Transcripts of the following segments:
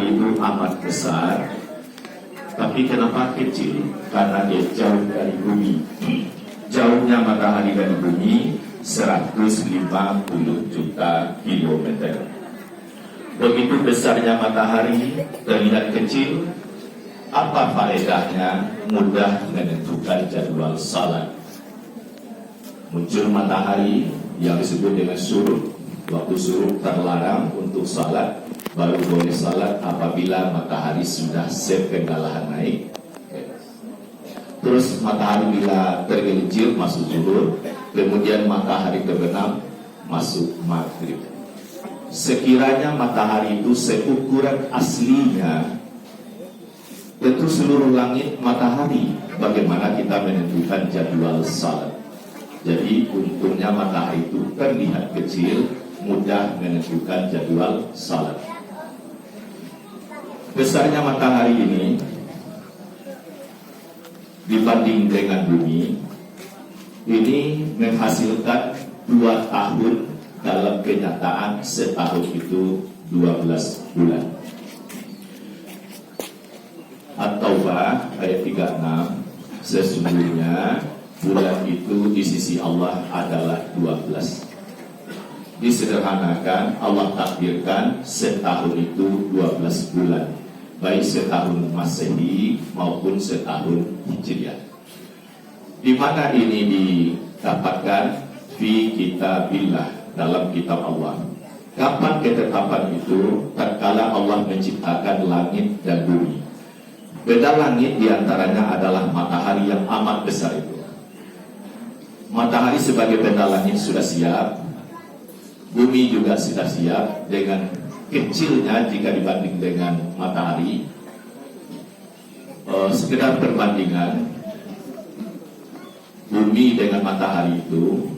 matahari itu amat besar, tapi kenapa kecil? Karena dia jauh dari bumi. Jauhnya matahari dari bumi 150 juta kilometer. Begitu besarnya matahari, terlihat kecil. Apa faedahnya? Mudah menentukan jadwal salat. Muncul matahari yang disebut dengan syuruk. Waktu syuruk terlarang untuk salat, baru boleh salat apabila matahari sudah sepenggalan naik. Terus matahari bila tergelincir masuk zuhur, kemudian matahari terbenam masuk maghrib. Sekiranya matahari itu seukuran aslinya, tentu seluruh langit matahari. Bagaimana kita menentukan jadwal salat? Jadi untungnya matahari itu terlihat kecil, mudah menentukan jadwal salat. Besarnya matahari ini dibanding dengan bumi, ini menghasilkan 2 tahun. Dalam kenyataan setahun itu 12 bulan. At-Taubah ayat 36, sesungguhnya bulan itu di sisi Allah adalah 12. Disederhanakan, Allah takdirkan setahun itu 12 bulan, baik setahun Masehi maupun setahun Hijriah. Di mana ini didapatkan? Fi kitabillah, dalam kitab Allah. Kapan ketetapan itu? Tatkala Allah menciptakan langit dan bumi. Beda langit diantaranya adalah matahari yang amat besar itu. Matahari sebagai benda langit sudah siap, bumi juga sudah siap. Dengan kecilnya jika dibanding dengan matahari, sekedar perbandingan bumi dengan matahari itu,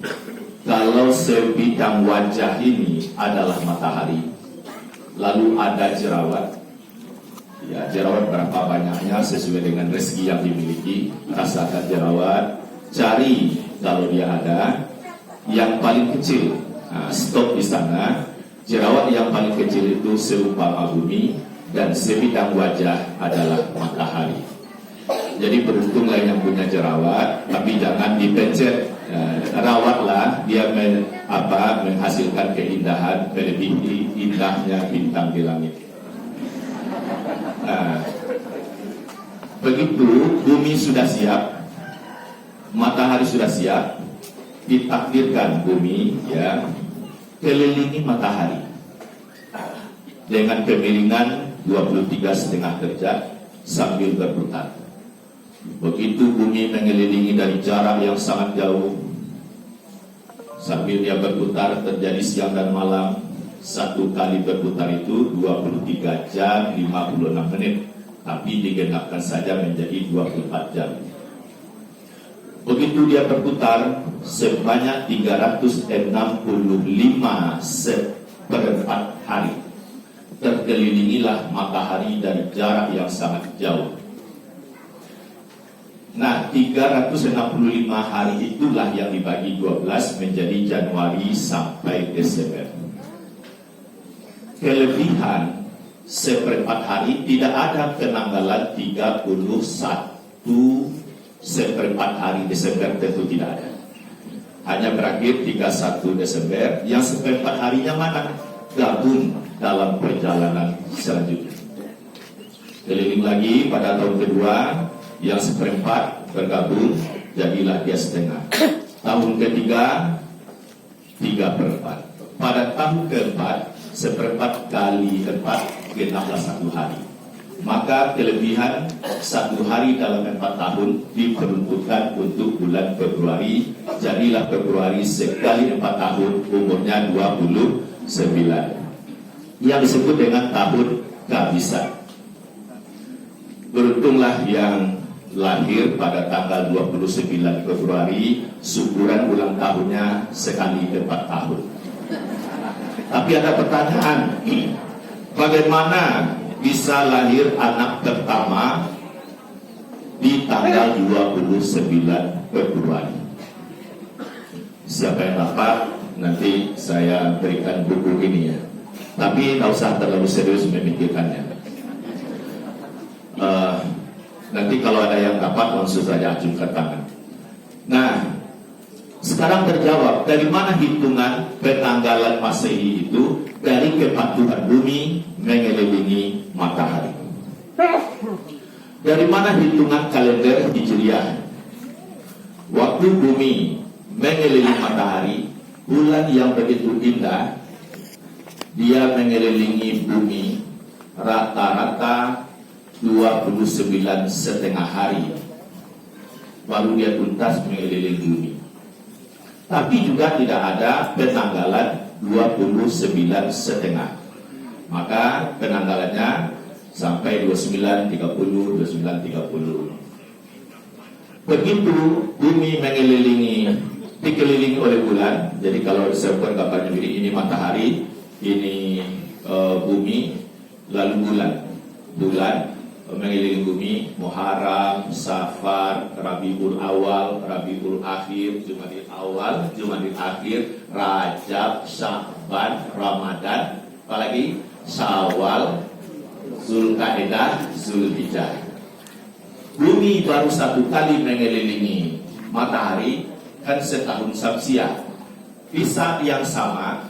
kalau sebidang wajah ini adalah matahari, lalu ada jerawat, ya jerawat berapa banyaknya sesuai dengan rezeki yang dimiliki. Rasakan jerawat, cari kalau dia ada yang paling kecil, stop di sana. Jerawat yang paling kecil itu seumpama bumi, dan sebidang wajah adalah matahari. Jadi beruntunglah yang punya jerawat, tapi jangan dipencet. Rawatlah, dia menghasilkan keindahan melebihi indahnya bintang di langit. Begitu bumi sudah siap, matahari sudah siap, ditakdirkan bumi ya kelilingi matahari dengan kemiringan 23,5 derajat sambil berputar. Begitu bumi mengelilingi dari jarak yang sangat jauh, sambil dia berputar terjadi siang dan malam. Satu kali berputar itu 23 jam 56 menit, tapi digenapkan saja menjadi 24 jam. Begitu dia berputar sebanyak 365 seperempat hari, terkelilingilah matahari dari jarak yang sangat jauh. Nah, 365 hari itulah yang dibagi 12 menjadi Januari sampai Desember. Kelebihan seperempat hari, tidak ada penanggalan 31 seperempat hari Desember, tentu tidak ada. Hanya berakhir 31 Desember, yang seperempat harinya mana? Gabung dalam perjalanan selanjutnya. Keliling lagi pada tahun kedua, yang seperempat bergabung, jadilah dia setengah. Tahun ketiga 3/4. Pada tahun keempat, seperempat kali 4 genaplah 1 hari. Maka kelebihan 1 hari dalam 4 tahun diperuntukkan untuk bulan Februari. Jadilah Februari sekali 4 tahun, umurnya 29, yang disebut dengan tahun kehabisan. Beruntunglah yang lahir pada tanggal 29 Februari, syukuran ulang tahunnya sekali 4 tahun. Tapi ada pertanyaan, bagaimana bisa lahir anak pertama di tanggal 29 Februari? Siapa yang dapat, nanti saya berikan buku ini ya. Tapi tidak usah terlalu serius memikirkannya. Nanti kalau ada yang dapat langsung saja ajukan tangan. Nah, sekarang terjawab dari mana hitungan penanggalan Masehi itu dari kepatuhan bumi mengelilingi matahari. Dari mana hitungan kalender Hijriah? Waktu bumi mengelilingi matahari, bulan yang begitu indah, dia mengelilingi bumi rata-rata 29,5 hari, baru dia tuntas mengelilingi bumi. Tapi juga tidak ada penanggalan 29,5. Maka penanggalannya sampai 29,30, 29,30. Begitu bumi dikelilingi oleh bulan. Jadi kalau disebutkan gambarnya ini matahari, ini bumi, lalu bulan mengelilingi bumi, Muharram, Safar, Rabiul Awal, Rabiul Akhir, Jumadil Awal, Jumadil Akhir, Rajab, Sya'ban, Ramadan, apalagi Syawal, Zulkaidah, Zulhijjah. Bumi baru satu kali mengelilingi matahari, kan setahun Syamsiah. Di saat yang sama,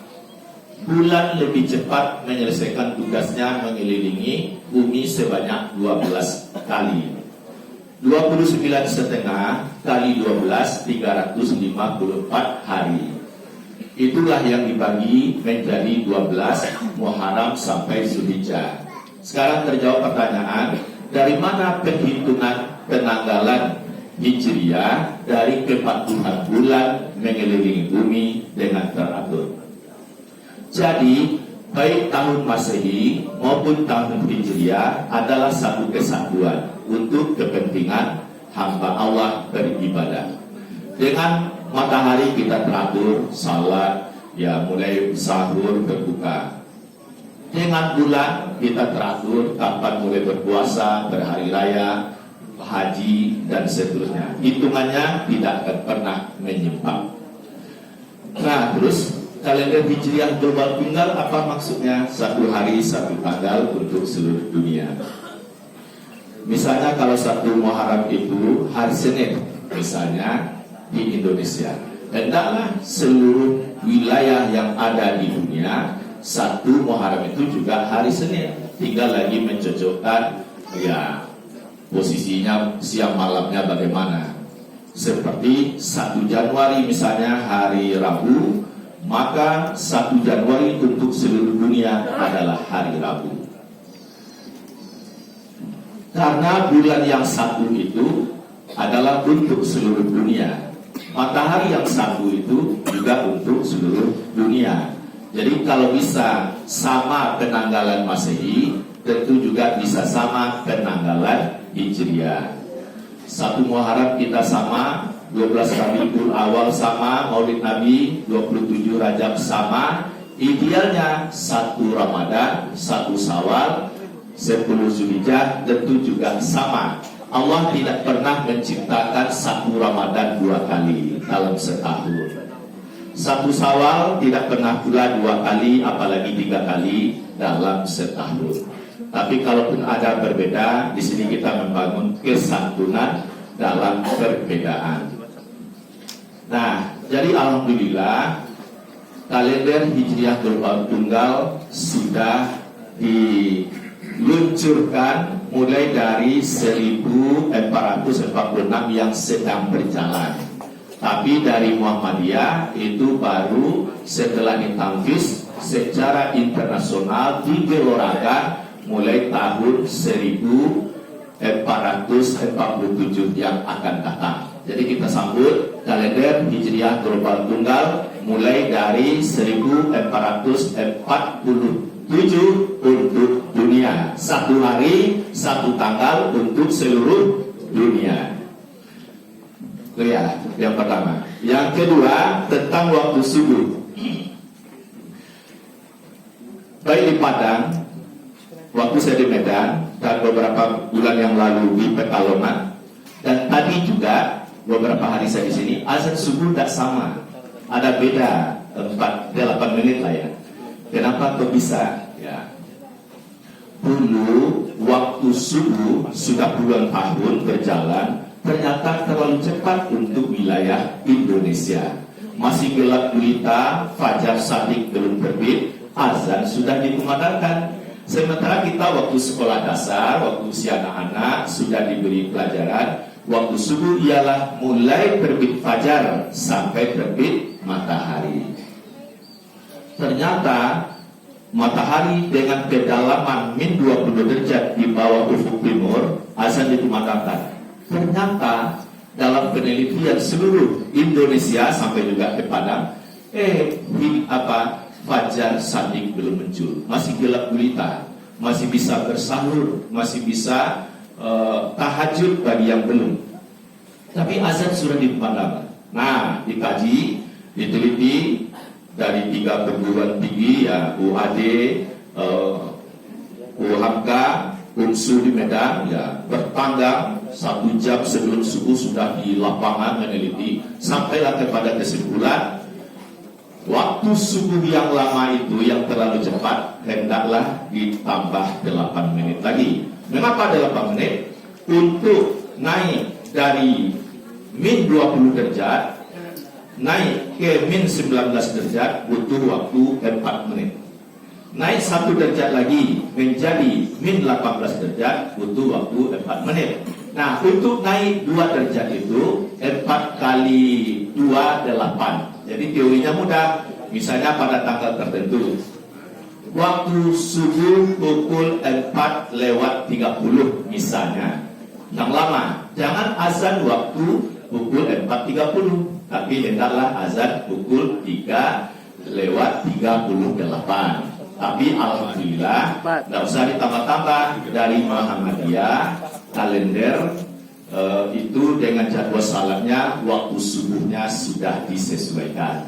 bulan lebih cepat menyelesaikan tugasnya mengelilingi bumi sebanyak 12 kali. 29,5 kali 12, 354 hari. Itulah yang dibagi menjadi 12 Muharram sampai Zulhijjah. Sekarang terjawab pertanyaan, dari mana perhitungan penanggalan Hijriah dari kepatuhan bulan mengelilingi bumi dengan teratur? Jadi, baik tahun Masehi maupun tahun Hijriah adalah satu kesatuan untuk kepentingan hamba Allah beribadah. Dengan matahari kita teratur salat, ya mulai sahur berbuka. Dengan bulan kita teratur kapan mulai berpuasa, berhari raya, haji dan seterusnya. Hitungannya tidak akan pernah menyimpang. Nah, terus kalender Hijriah global tunggal apa maksudnya? Satu hari satu tanggal untuk seluruh dunia. Misalnya kalau satu Muharram itu hari Senin, misalnya di Indonesia, hendaklah seluruh wilayah yang ada di dunia satu Muharram itu juga hari Senin. Tinggal lagi mencocokkan ya posisinya siang malamnya bagaimana. Seperti 1 Januari misalnya hari Rabu, maka 1 Januari untuk seluruh dunia adalah hari Rabu. Karena bulan yang satu itu adalah untuk seluruh dunia, matahari yang satu itu juga untuk seluruh dunia. Jadi kalau bisa sama penanggalan Masehi, tentu juga bisa sama penanggalan Hijriah. 1 Muharram kita sama, 12 Rabiul Awal sama, Maulid Nabi, 27 Rajab sama. Idealnya 1 Ramadan, 1 Syawal, 10 Zulhijjah tentu juga sama. Allah tidak pernah menciptakan 1 Ramadan 2 kali dalam setahun. 1 Syawal tidak pernah pula 2 kali, apalagi 3 kali dalam setahun. Tapi kalaupun ada berbeda, di sini kita membangun kesantunan dalam perbedaan. Nah, jadi alhamdulillah kalender Hijriah global tunggal sudah diluncurkan mulai dari 1446 yang sedang berjalan. Tapi dari Muhammadiyah itu baru setelah ditanfiz secara internasional digelorkan mulai tahun 1447 yang akan datang. Jadi kita sambut kalender Hijriah global tunggal mulai dari 1447 untuk dunia. 1 hari, 1 tanggal untuk seluruh dunia. Itu ya, yang pertama. Yang kedua, tentang waktu subuh. Baik di Padang, waktu saya di Medan, dan beberapa bulan yang lalu di Pekalongan, dan tadi juga beberapa hari saya di sini, azan subuh tidak sama. Ada beda 8 menit lah ya. Kenapa kok bisa? Ya. Dulu waktu waktu subuh sudah puluhan tahun berjalan, ternyata terlalu cepat untuk wilayah Indonesia. Masih gelap gulita, fajar shadiq belum terbit, azan sudah dikumandangkan. Sementara kita waktu sekolah dasar, waktu usia anak-anak sudah diberi pelajaran, waktu subuh ialah mulai terbit fajar sampai terbit matahari. Ternyata matahari dengan kedalaman min 20 derajat di bawah ufuk timur, azan dikumandangkan. Ternyata dalam penelitian seluruh Indonesia sampai juga ke Padang, fajar shadiq belum muncul, masih gelap gulita, masih bisa bersahur, masih bisa tahajud bagi yang belum. Tapi azan sudah dikumandangkan. Nah, dikaji, diteliti dari 3 perguruan tinggi ya, UAD, UHAMKA, UNSU di Medan ya, bertanggang 1 jam sebelum subuh sudah di lapangan meneliti, sampailah kepada kesimpulan waktu subuh yang lama itu yang terlalu cepat hendaklah ditambah 8 menit lagi. Mengapa 8 menit? Untuk naik dari min 20 derajat naik ke min 19 derajat butuh waktu 4 menit. Naik 1 derajat lagi menjadi min 18 derajat butuh waktu 4 menit. Nah, untuk naik 2 derajat itu 4 kali 2 8. Jadi teorinya mudah. Misalnya pada tanggal tertentu, waktu subuh pukul 4:30 misalnya, yang lama. Jangan azan waktu pukul 4:30, tapi hendaklah azan pukul 3:38. Tapi alhamdulillah tidak usah ditambah-tambah. Dari Muhammadiyah kalender itu dengan jadwal salatnya waktu subuhnya sudah disesuaikan.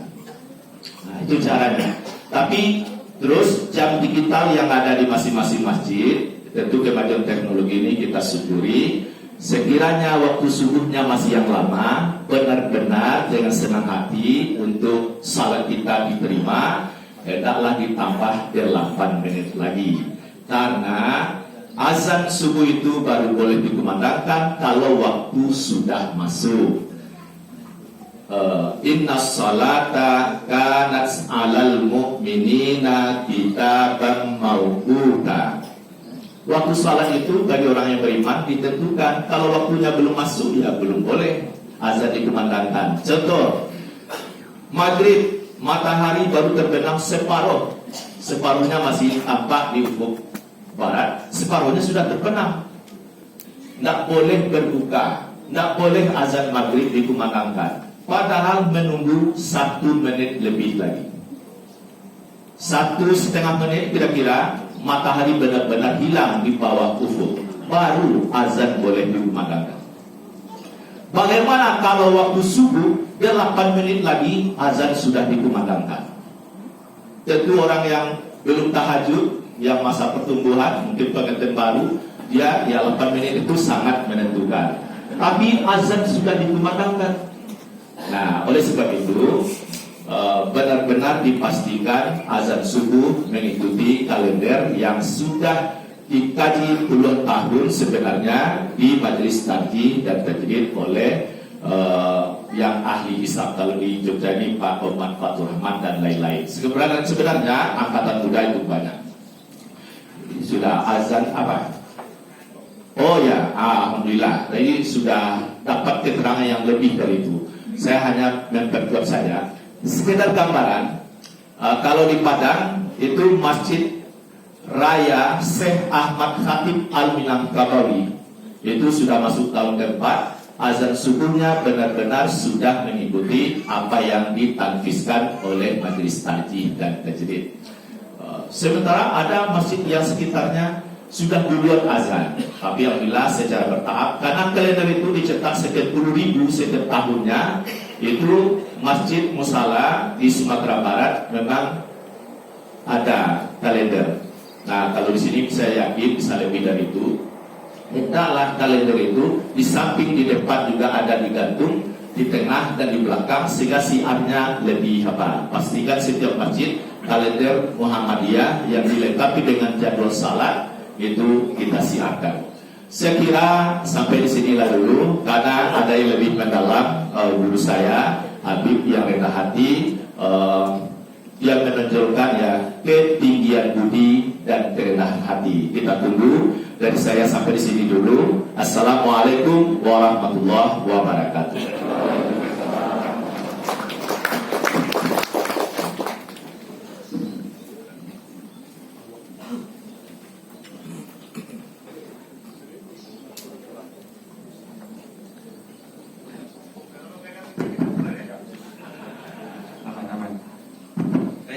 Nah, itu caranya. Tapi terus jam digital yang ada di masing-masing masjid, tentu kemajuan teknologi ini kita syukuri. Sekiranya waktu subuhnya masih yang lama, benar-benar dengan senang hati untuk salat kita diterima, hendaklah ditambah 8 menit lagi. Karena azan subuh itu baru boleh dikumandangkan kalau waktu sudah masuk. Inna salata kanat alal mu'minina kitaban mauquta. Waktu salat itu bagi orang yang beriman ditentukan. Kalau waktunya belum masuk, ya belum boleh azan dikumandangkan. Contoh, maghrib, matahari baru terbenam separuh, separuhnya masih tampak di ufuk barat, separuhnya sudah terbenam. Tidak boleh berbuka, tidak boleh azan maghrib dikumandangkan. Padahal menunggu 1 menit lebih lagi, 1,5 menit kira-kira, matahari benar-benar hilang di bawah ufuk, baru azan boleh dikumandangkan. Bagaimana kalau waktu subuh 8 menit lagi azan sudah dikumandangkan? Tentu orang yang belum tahajud, yang masa pertumbuhan, mungkin pengantin baru, dia 8 menit itu sangat menentukan. Tapi azan sudah dikumandangkan. Nah, oleh sebab itu benar-benar dipastikan azan subuh mengikuti kalender yang sudah dikaji puluhan tahun sebenarnya di Majelis Tarjih dan Tajwid oleh yang ahli Islam kalau di Jogja ini Pak Oman Fatur Rahman dan lain-lain. Sebenarnya angkatan muda itu banyak. Sudah azan apa? Oh ya, alhamdulillah. Jadi sudah dapat keterangan yang lebih dari itu. Saya hanya memperkuat saja. Sekedar gambaran, kalau di Padang itu Masjid Raya Syekh Ahmad Khatib Al-Minangkabawi itu sudah masuk tahun keempat. Azan subuhnya benar-benar sudah mengikuti apa yang ditanfiskan oleh Majelis Tarjih dan Tajwid. Sementara ada masjid yang sekitarnya sudah duluan azan, tapi alhamdulillah secara bertahap. Karena kalender itu dicetak sekitar 10.000 setiap tahunnya. Itu masjid musala di Sumatera Barat memang ada kalender. Nah, kalau di sini saya yakin bisa lebih dari itu. Hendaklah kalender itu di samping, di depan juga ada digantung, di tengah dan di belakang, sehingga siarnya lebih apa? Pastikan setiap masjid kalender Muhammadiyah yang dilengkapi dengan jadwal salat itu kita siapkan. Saya kira sampai di sinilah dulu, karena ada yang lebih mendalam, guru saya Habib yang rendah hati, yang menonjolkan ya ketinggian budi dan kerendahan hati. Kita tunggu. Dari saya sampai di sini dulu. Assalamualaikum warahmatullahi wabarakatuh.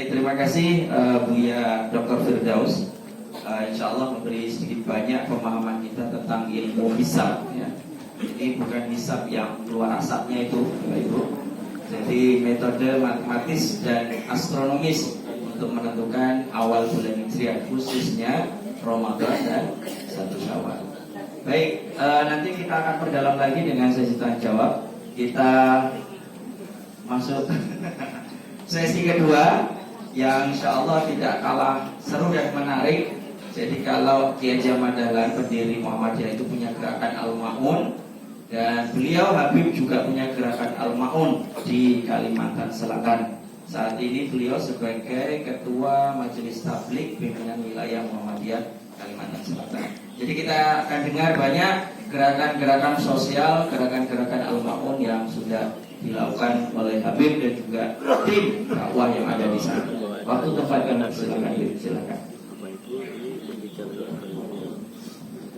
Terima kasih Buya Dr. Firdaus. Insya Allah memberi sedikit banyak pemahaman kita tentang ilmu hisab ya. Ini bukan hisab yang keluar asapnya itu Bapak Ibu. Jadi metode matematis dan astronomis untuk menentukan awal bulan Hijriah, khususnya Ramadan dan 1 Syawal. Baik, nanti kita akan perdalam lagi dengan sesi tanya jawab. Kita masuk sesi kedua yang insya Allah tidak kalah seru dan menarik. Jadi kalau Kiai Haji Ahmad Dahlan, pendiri Muhammadiyah, itu punya gerakan Al-Ma'un, dan beliau Habib juga punya gerakan Al-Ma'un di Kalimantan Selatan. Saat ini beliau sebagai Ketua Majelis Tabligh Pimpinan Wilayah Muhammadiyah Kalimantan Selatan. Jadi kita akan dengar banyak gerakan-gerakan sosial, gerakan-gerakan Al-Ma'un yang sudah dilakukan oleh Habib dan juga tim dakwah yang ada di sana. Waktu tempat dan silakan, silakan.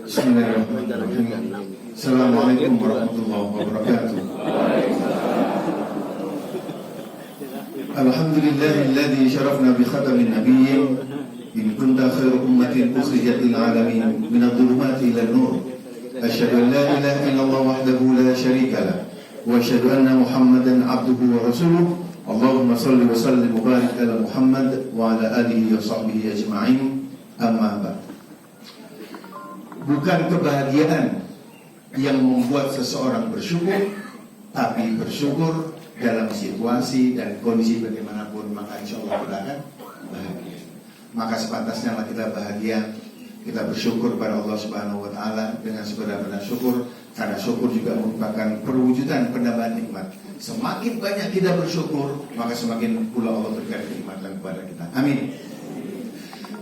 Bismillahirrahmanirrahim. Assalamualaikum warahmatullahi wabarakatuh. Alhamdulillahilladzi syarafna bi khatamin nabiyyin in kunta khairu ummatin ukhrijat lil alamin min adh-dhulumati ila an-nur. Asyhadu an la ilaha illallah wahdahu la syarika lah wa asyhadu anna Muhammadan abduhu wa rasuluh. Allahumma shalli wa sallim wa barik ala Muhammad wa ala alihi wa sahbihi ajma'in. Amma ba'd. Bukan kebahagiaan yang membuat seseorang bersyukur, tapi bersyukur dalam situasi dan kondisi bagaimanapun, maka insya Allah kita akan bahagia. Maka sepantasnya kita bahagia, kita bersyukur pada Allah Subhanahu Wa Taala dengan sebenar-benar syukur, karena syukur juga merupakan perwujudan penambahan nikmat. Semakin banyak kita bersyukur, maka semakin pula Allah berikan kenikmatan kepada kita. Amin.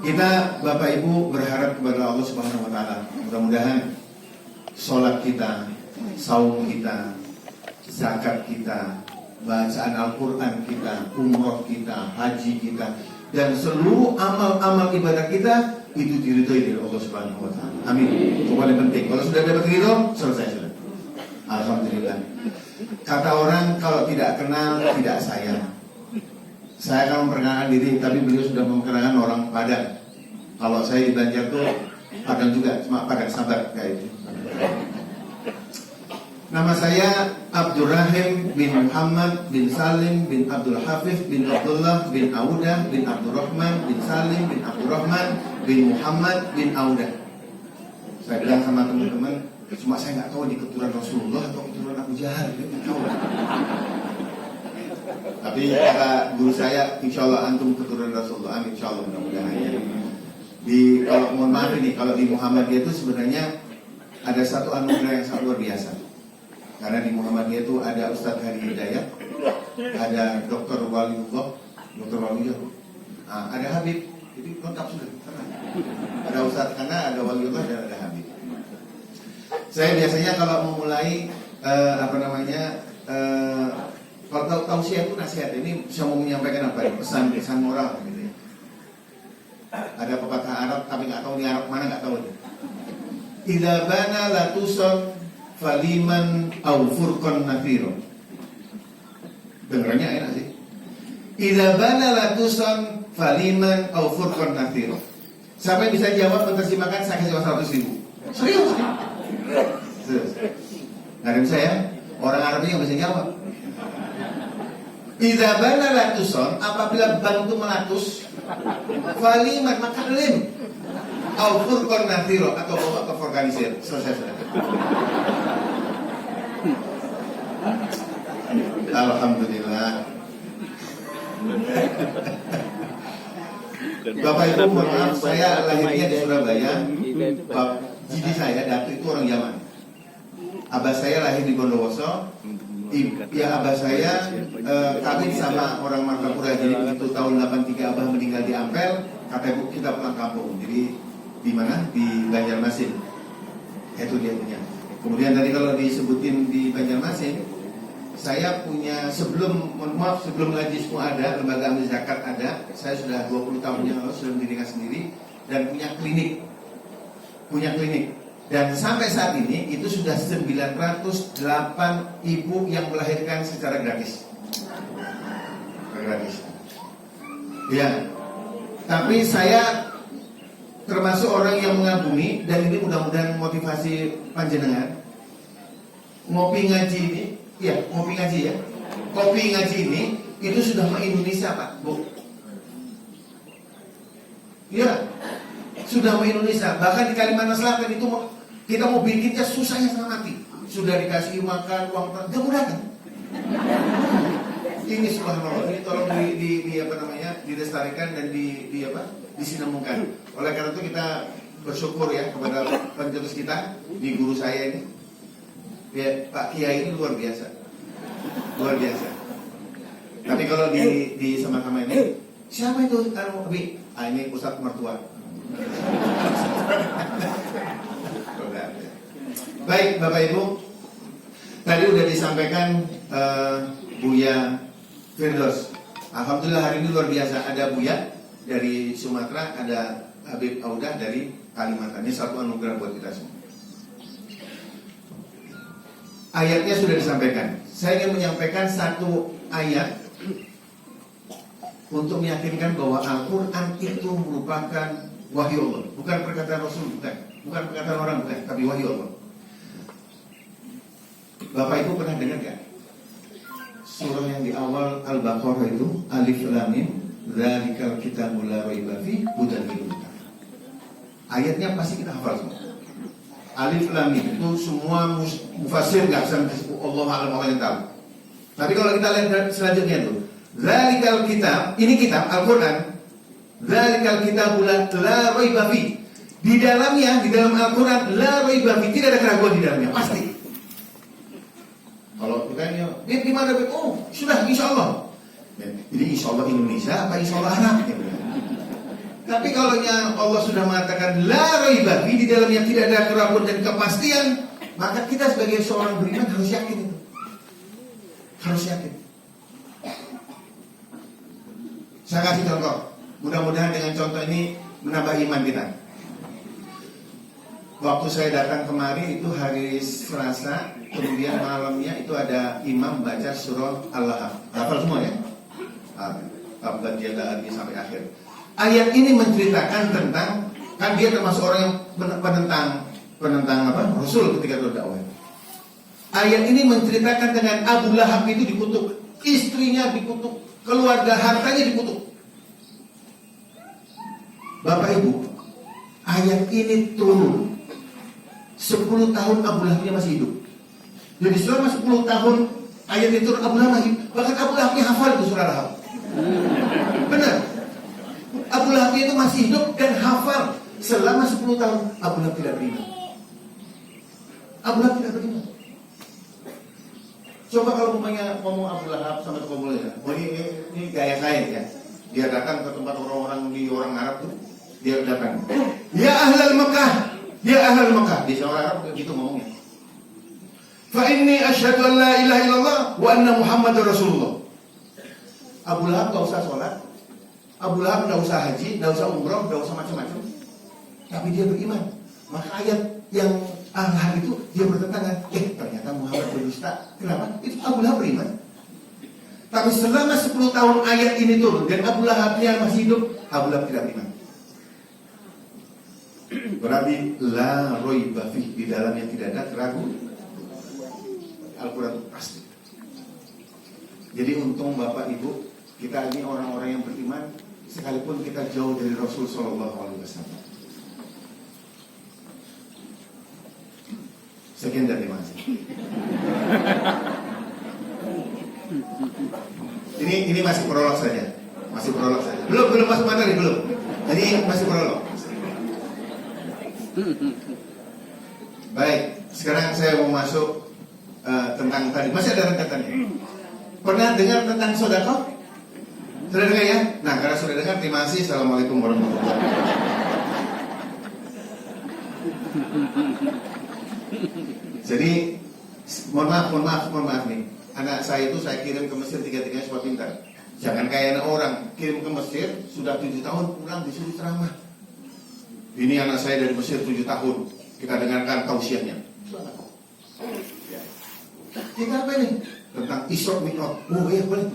Kita Bapak Ibu berharap kepada Allah Subhanahu Wa Taala, mudah-mudahan sholat kita, saum kita, zakat kita, bacaan Al-Quran kita, umroh kita, haji kita, dan seluruh amal-amal ibadah kita itu diridhoi oleh Allah Subhanahu Wa Taala. Amin. Itu paling penting. Kalau sudah dapat ridho, selesai sudah. Alhamdulillah. Kata orang, kalau tidak kenal tidak sayang. Saya akan memperkenalkan diri, tapi beliau sudah memperkenalkan orang Padang. Kalau saya di Banjar tuh Padang juga, cuma Padang sabar kayak itu. Nama saya Abdul Rahim bin Muhammad bin Salim bin Abdul Hafiz bin Abdullah bin Audah bin Abdul Rahman bin Salim bin Abdul Rahman bin Muhammad bin Audah. Saya bilang sama teman-teman, cuma saya nggak tahu di keturunan Rasulullah atau keturunan Abu Jahal, nggak tahu. Tapi kata guru saya, insya Allah antum keturunan Rasulullah, amin, insya Allah mudah-mudahan ya. Kalau mohon maaf ini, kalau di Muhammadiyah itu sebenarnya ada satu anugerah yang sangat luar biasa. Karena di Muhammadiyah itu ada Ustadz Hari Hidayat, ada Dr. Waliullah, ada Habib, jadi lengkap sudah. Ada Ustadz Kana, ada Waliullah, dan ada Habib. Saya biasanya kalau memulai kalau tausiah itu nasihat, ini bisa mau menyampaikan apa? Pesan moral gitu ya. Ada pepatah Arab, tapi nggak tahu di Arab mana, nggak tahu. Idza bana latuson faliman au furqan nafiro. Dengarnya enak sih. Idza bana latuson faliman au furqan nafiro. Siapa yang bisa jawab menerjemahkan, saya kasih 100.000. Serius? Serius. Nggak bisa ya? Orang Arabnya yang bisa jawab. Idza bana latuson, apabila ban itu melatus, faliman maka lem, au furqan nafiro, atau bawa ke organisir. Selesai sudah. Alhamdulillah. Bapak Ibu, mohon maaf, saya lahirnya di Surabaya. Jadi saya, Datu itu orang Yaman. Abah saya lahir di Bondowoso. Ya, abah saya kawin sama orang Martapura. Jadi begitu tahun 83 abah meninggal di Ampel, kata ibu kita pulang kampung. Jadi di mana? Di Banjarmasin. Itu dia punya. Kemudian tadi kalau disebutin di Banjarmasin, saya punya sebelum Ngaji Sepuh ada, lembaga amil zakat ada. Saya sudah 20 tahun yang lalu sudah mendirikan sendiri dan punya klinik. Dan sampai saat ini itu sudah 908 ibu yang melahirkan secara gratis. Ya. Tapi saya termasuk orang yang mengagumi, dan ini mudah-mudahan motivasi panjenengan. Ngopi ngaji ini, ya ngopi ngaji ya. Kopi ngaji ini itu sudah Indonesia Pak, Bu. Ya, sudah Indonesia. Bahkan di Kalimantan Selatan itu kita mau bikinnya susahnya setengah mati. Sudah dikasih makan, uang, gak mau datang. Ini subhanallah, ini tolong dilestarikan dan disinambungkan. Oleh karena itu kita bersyukur ya kepada pencetus kita, di guru saya ini. Ya, Pak Kiai ini luar biasa. Tapi kalau di sama-sama ini, siapa itu? Ini Ustadz mertua. Baik Bapak Ibu, tadi udah disampaikan Buya Firdaus. Alhamdulillah hari ini luar biasa. Ada Buya dari Sumatera, ada Habib Audah dari Kalimantan. Ini satu anugerah buat kita semua. Ayatnya sudah disampaikan. Saya ingin menyampaikan satu ayat untuk meyakinkan bahwa Al-Quran itu merupakan wahyu Allah, bukan perkataan Rasul, bukan perkataan orang, bukan, tapi wahyu Allah. Bapak Ibu pernah dengar gak surah yang di awal Al-Baqarah itu Alif Lam Mim Dzalikal kitabul la raiba fihi hudan lil muttaqin. Ayatnya pasti kita hafal semua. Alif Lam Mim itu semua mufassir gak bisa Allah alam yang tahu. Tapi kalau kita lihat selanjutnya itu Dzalikal kitab, ini kitab Al-Quran. Dzalikal kitabul la raiba fihi. Di dalamnya, di dalam Al-Quran la raiba fihi, tidak ada keraguan di dalamnya, pasti. Kalau bukannya, di mana? Oh, sudah insya Allah. Jadi insya Allah Indonesia apa insya Allah Arab? Tapi kalau Allah sudah mengatakan la raiba fihi, di dalamnya tidak ada keraguan dan kepastian, maka kita sebagai seorang beriman harus yakin itu. Harus yakin. Saya kasih contoh. Mudah-mudahan dengan contoh ini menambah iman kita. Waktu saya datang kemari itu hari Selasa, kemudian malamnya itu ada imam baca surah Al-Lahab. Hafal semua ya? Tabbat yada Abi sampai akhir. Ayat ini menceritakan tentang, kan dia termasuk orang yang penentang apa? Rasul ketika berdakwah. Ayat ini menceritakan dengan Abu Lahab itu dikutuk, istrinya dikutuk, keluarga hartanya dikutuk. Bapak Ibu, ayat ini turun 10 tahun Abu Lahabnya masih hidup. Jadi selama 10 tahun ayat itu Abu Lahab, bahkan Abu Lahabnya hafal itu surah Lahab. Benar. Abu Lahab itu masih hidup dan hafal. Selama 10 tahun Abu Lahab tidak beriman. Abu Lahab tidak beriman. Coba kalau umpamanya ngomong Abu Lahab sama tukang mulanya, ini gaya saya ya. Dia datang ke tempat orang-orang di orang Arab tuh, dia datang. Ya ahlal Mekah, ya ahlal Mekah. Di orang Arab begitu ngomongnya. Fa inni asyhadu an la ilaha illallah wa anna Muhammadar Rasulullah. Abu Lahab gak usah sholat, Abu Lahab gak usah haji, gak usah umroh, gak usah macam-macam, tapi dia beriman. Maka ayat yang Al-Lahab itu dia bertentangan. Ternyata Muhammad berdusta. Kenapa? Itu Abu Lahab beriman. Tapi selama 10 tahun ayat ini turun dan Abu Lahabnya masih hidup, Abu Lahab tidak beriman. Berarti la raiba fihi, di dalamnya tidak ada keraguan. Al-Quran pasti. Jadi untung Bapak Ibu, kita ini orang-orang yang beriman, sekalipun kita jauh dari Rasul Sallallahu Alaihi Wasallam. Sekian dan terima kasih. Ini masih prolog saja, belum masuk materi, belum. Ini masih prolog. Baik, sekarang saya mau masuk tentang tadi. Masih ada rentetannya. Pernah dengar tentang sedekah? Sudah dengar ya? Nah, karena sudah dengar, terima kasih. Assalamualaikum warahmatullahi wabarakatuh. Jadi, mohon maaf nih. Anak saya itu saya kirim ke Mesir 3-3 supaya pintar. Jangan kayak anak orang kirim ke Mesir sudah 7 tahun pulang disuruh ceramah. Ini anak saya dari Mesir 7 tahun. Kita dengarkan tausiahnya. Kita apa ini? Tentang Isra Mi'raj. Oh iya boleh.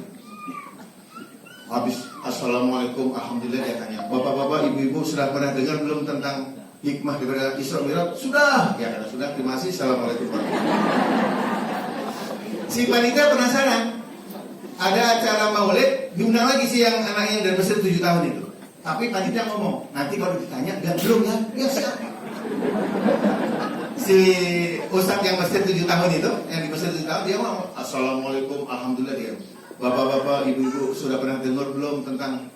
Habis Assalamualaikum Alhamdulillah dia tanya, bapak-bapak, ibu-ibu sudah pernah dengar belum tentang hikmah daripada Isra Mi'raj? Sudah. Ya karena sudah, terima kasih. Assalamualaikum warahmatullahi wabarakatuh. Si panitia penasaran. Ada acara maulid, diundang lagi si yang anaknya dari Mesir 7 tahun itu. Tapi panitia ngomong, nanti kalau ditanya, belum ya? Ya siap. Si ustadz yang Mesir 7 tahun itu, yang di Mesir 7 tahun, dia ngomong, Assalamualaikum, Alhamdulillah dia. Bapak-bapak, ibu-ibu sudah pernah dengar belum tentang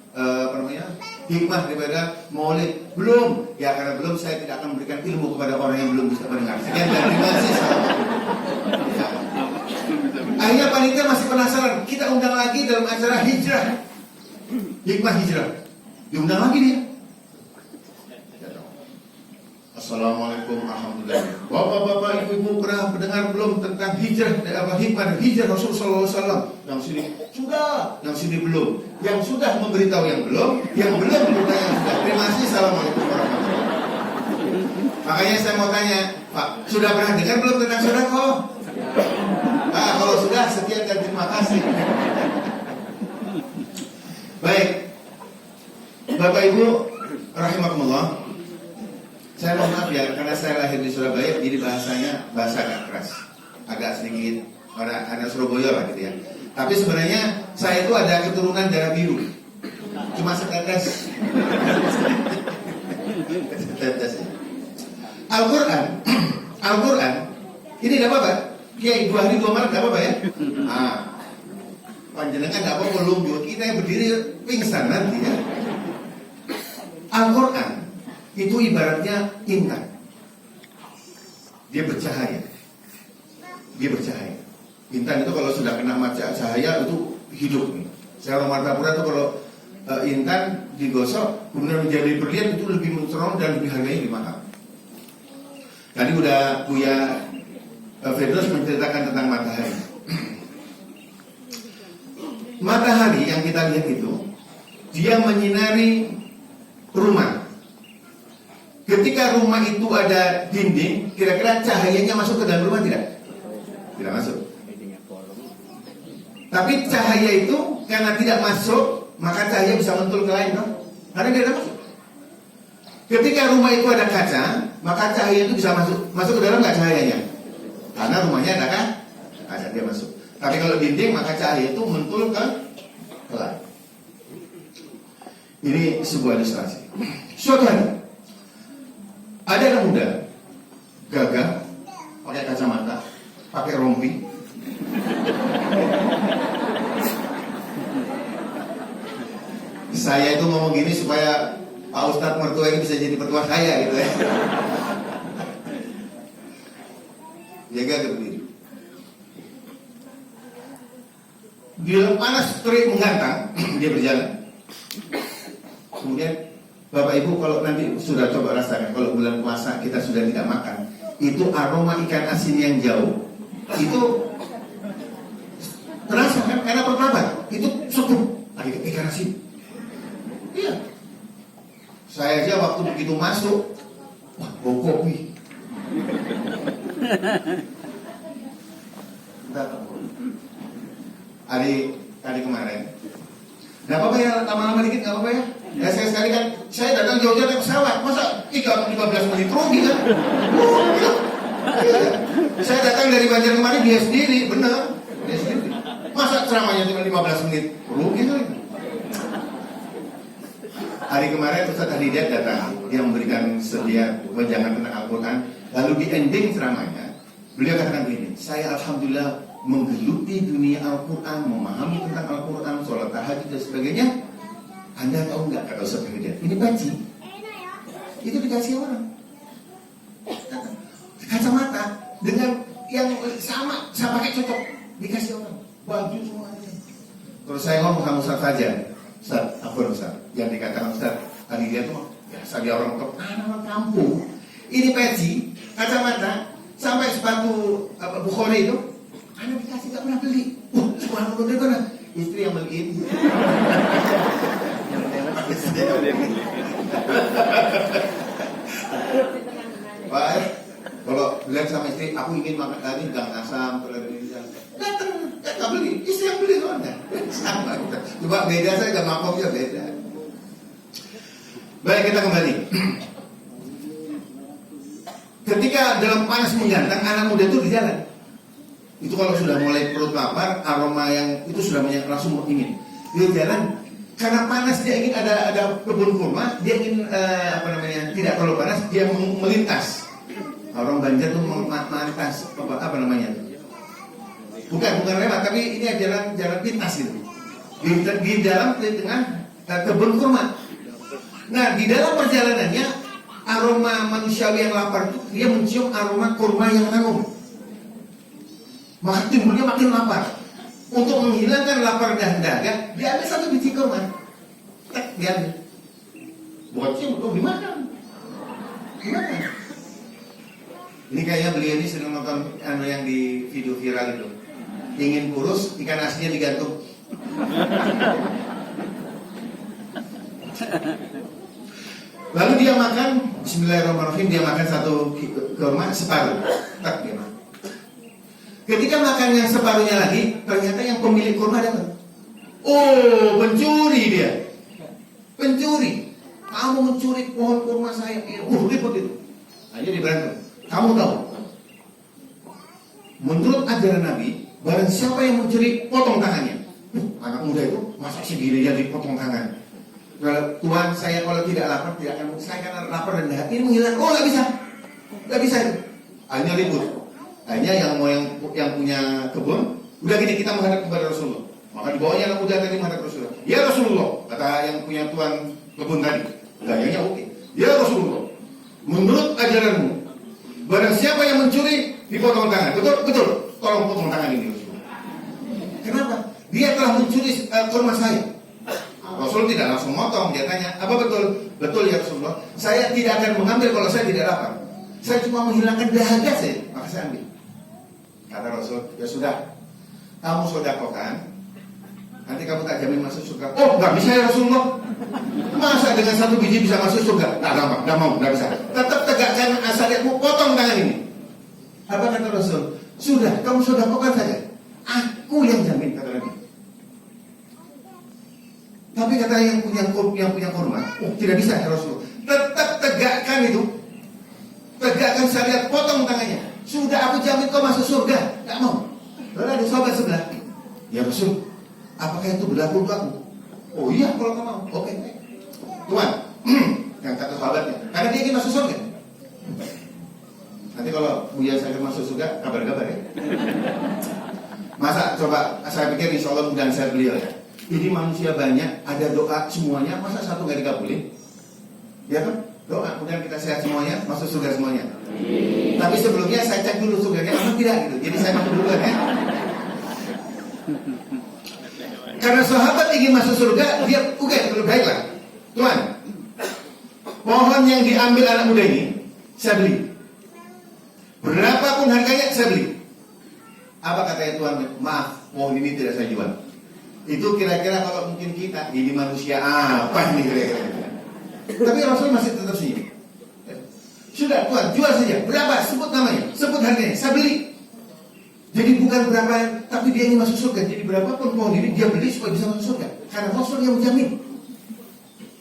hikmah daripada maulid? Belum. Ya karena belum, saya tidak akan memberikan ilmu kepada orang yang belum bisa mendengar. Sekian dan terima kasih. Ya. Akhirnya panitia masih penasaran. Kita undang lagi dalam acara hijrah, hikmah hijrah. Diundang lagi dia. Assalamualaikum Alhamdulillah. Bapak-bapak, ibu-ibu pernah mendengar belum tentang hijrah, hikmah hijrah Rasulullah SAW? Yang sini sudah, yang sini belum. Yang sudah memberitahu yang belum memberitahu yang sudah. Terima kasih. Assalamualaikum warahmatullahi wabarakatuh. Makanya saya mau tanya, Pak, sudah pernah dengar belum tentang sedekah? Nah, kalau sudah, sekian dan terima kasih. Baik, Bapak Ibu rahimakumullah. Saya mohon maaf ya, karena saya lahir di Surabaya, jadi bahasanya bahasa agak keras, agak sedikit anak Surabaya lah gitu ya. Tapi sebenarnya saya itu ada keturunan darah biru, cuma setetes. Al-Quran, ini tidak apa-apa. Kiai 2 hari 2 malam tidak apa-apa ya. Panjenengan tidak apa-apa lumpuh, kita yang berdiri pingsan nanti ya. Al-Quran itu ibaratnya intan. Dia bercahaya. Intan itu kalau sudah kena cahaya itu hidup nih. Saya orang Martapura itu kalau intan digosok kemudian menjadi berlian itu lebih mencerong dan lebih harganya lebih mahal. Tadi udah Buya Firdaus menceritakan tentang matahari. Matahari yang kita lihat itu dia menyinari rumah. Ketika rumah itu ada dinding, kira-kira cahayanya masuk ke dalam rumah tidak? Tidak masuk. Tapi cahaya itu karena tidak masuk, maka cahaya bisa mentul ke lain, no? Karena dia tidak masuk. Ketika rumah itu ada kaca, maka cahaya itu bisa masuk ke dalam nggak cahayanya? Karena rumahnya ada kan? Kaca, dia masuk. Tapi kalau dinding, maka cahaya itu mentul ke lain. Ini sebuah ilustrasi. Suatu hari ada anak muda gagah, pakai kacamata, pakai rompi, saya itu ngomong gini supaya Pak Ustadz mertua ini bisa jadi mertua saya gitu ya. Dia gagah berdiri. Dia panas terik menggantang, dia berjalan. Kemudian Bapak Ibu kalau nanti sudah coba rasakan, kalau bulan puasa kita sudah tidak makan, itu aroma ikan asin yang jauh itu terasa kan, karena pertama itu cukup ada ikan asin. Iya. Saya aja waktu begitu masuk, wah bau kopi. Hari kemarin, nggak apa-apa ya, lama-lama dikit nggak apa-apa ya. Ya saya sekali kan, saya datang jauh-jauh naik pesawat, masa 15 menit rugi kan? Gitu. Ya. Saya datang dari Banjar kemarin dia sendiri, benar, dia sendiri. Masa ceramahnya cuma 15 menit rugi kan? Hari kemarin Ustaz Hadidat datang, dia memberikan sedia wejangan tentang Al-Quran. Lalu di ending ceramahnya, beliau katakan begini, saya alhamdulillah menggeluti dunia Al-Quran, memahami tentang Al-Quran, sholat tahajud dan sebagainya. Anda tahu nggak, kata Ustaz Firdaus, ini peci itu dikasih orang. Kacamata dengan yang sama, saya pakai cocok, dikasih orang. Baju semuanya. Terus saya ngomong sama Ustaz Fajar, Ustaz, apa Ustaz? Yang dikatakan Ustaz tadi dia tuh biasa dia orang kampung. Ini peci, kacamata, sampai sepatu Bukhari itu, Anda dikasih, nggak pernah beli. Subhanallah, dari mana? Istri yang beliin. Baik, kalau bilang sama istri, aku ingin makan tadi udang asam, nggak beli, istri yang beli soalnya. Sama, coba beda saya nggak makomnya beda. Baik, kita kembali. Ketika dalam panas menggantang, anak muda itu di jalan. Itu kalau sudah mulai perut lapar, aroma yang itu sudah langsung ingin. Dia jalan, karena panas dia ingin ada kebun kurma, dia ingin tidak terlalu panas, dia melintas. Orang Banjar tuh melintas apa namanya? Bukan lewat, tapi ini jalan pintas gitu. Di dalam tengah kebun kurma. Nah, di dalam perjalanannya aroma manusiawi yang lapar itu dia mencium aroma kurma yang hangus. Maka timbulnya makin lapar. Untuk menghilangkan lapar dan dahaga, dia ambil satu biji kurma. Dia ambil. Bocil, dimakan. Ini kayaknya beliau ini sering nonton yang di video viral itu. Ingin kurus, ikan asinnya digantung. Lalu dia makan, bismillahirrahmanirrahim, dia makan satu kurma separuh. Tak dia makan. Ketika makan yang separuhnya lagi, ternyata yang pemilik kurma datang. Oh, pencuri dia. Pencuri. Kamu mencuri pohon kurma saya. Ribut itu. Akhirnya diberantem. Kamu tahu, menurut ajaran Nabi, barang siapa yang mencuri, potong tangannya. Anak muda itu masa segini dia dipotong tangan. Kalau Tuhan saya kalau tidak lapar tidak akan, saya akan lapar dan dahaga. Ini menghilang. Oh, nggak bisa itu. Akhirnya ribut. Akhirnya yang punya kebun, udah gini, kita menghadap kepada Rasulullah. Maka dibawanya anak muda tadi menghadap Rasulullah. Ya Rasulullah, kata yang punya tuan kebun tadi. Gayanya oke. Ya Rasulullah, menurut ajaranmu, barang siapa yang mencuri dipotong tangan. Betul. Tolong potong tangan ini Rasulullah. Kenapa? Dia telah mencuri kurma saya. Rasul tidak langsung motong. Dia tanya, apa betul? Betul ya Rasulullah. Saya tidak akan mengambil kalau saya tidak lapar. Saya cuma menghilangkan dahaga saya. Maka saya ambil. Kata Rasul, ya sudah, kamu sodakokan, nanti kamu tak jamin masuk surga. Oh, nggak bisa ya Rasulullah. Masa dengan satu biji bisa masuk surga? Nggak mau, nggak bisa. Tetap tegakkan asalmu, potong tangan ini. Apa kata Rasul? Sudah, kamu sodakokan saja. Aku yang jamin, kata Nabi. Tapi kata yang punya kurma, oh tidak bisa ya Rasul. Tetap tegakkan itu, tegakkan syariat, potong tangannya. Sudah aku jamin kau masuk surga. Nggak mau. Lalu ada sahabat sebelah. Ya Rasul, apakah itu berlaku untuk aku? Oh iya kalau kau mau. Oke. Tuhan, yang kata sahabatnya, karena dia ingin masuk surga. Nanti kalau Buya saya masuk surga, kabar-kabar ya. Masa coba saya pikir insya Allah mudah saya beliau ya. Ini manusia banyak, ada doa semuanya, masa satu nggak dikabulin? Ya kan? Doa, kemudian kita sehat semuanya, masuk surga semuanya. Tapi sebelumnya saya cek dulu surganya aman tidak gitu. Jadi saya masuk dulu ya. Karena sahabat ingin masuk surga, dia oke, baiklah. Tuhan, pohon yang diambil anak muda ini saya beli. Berapapun harganya saya beli. Apa katanya Tuhan? Maaf, pohon ini tidak saya jual. Itu kira-kira kalau mungkin kita, ini manusia apa ini kira-kira. Tapi Rasul masih tetap senyum. Sudah Tuhan, jual saja. Berapa? Sebut namanya, sebut harganya, saya beli. Jadi bukan berapa, tapi dia ingin masuk surga. Jadi berapapun pohon ini dia beli supaya bisa masuk surga. Karena Rasul yang menjamin.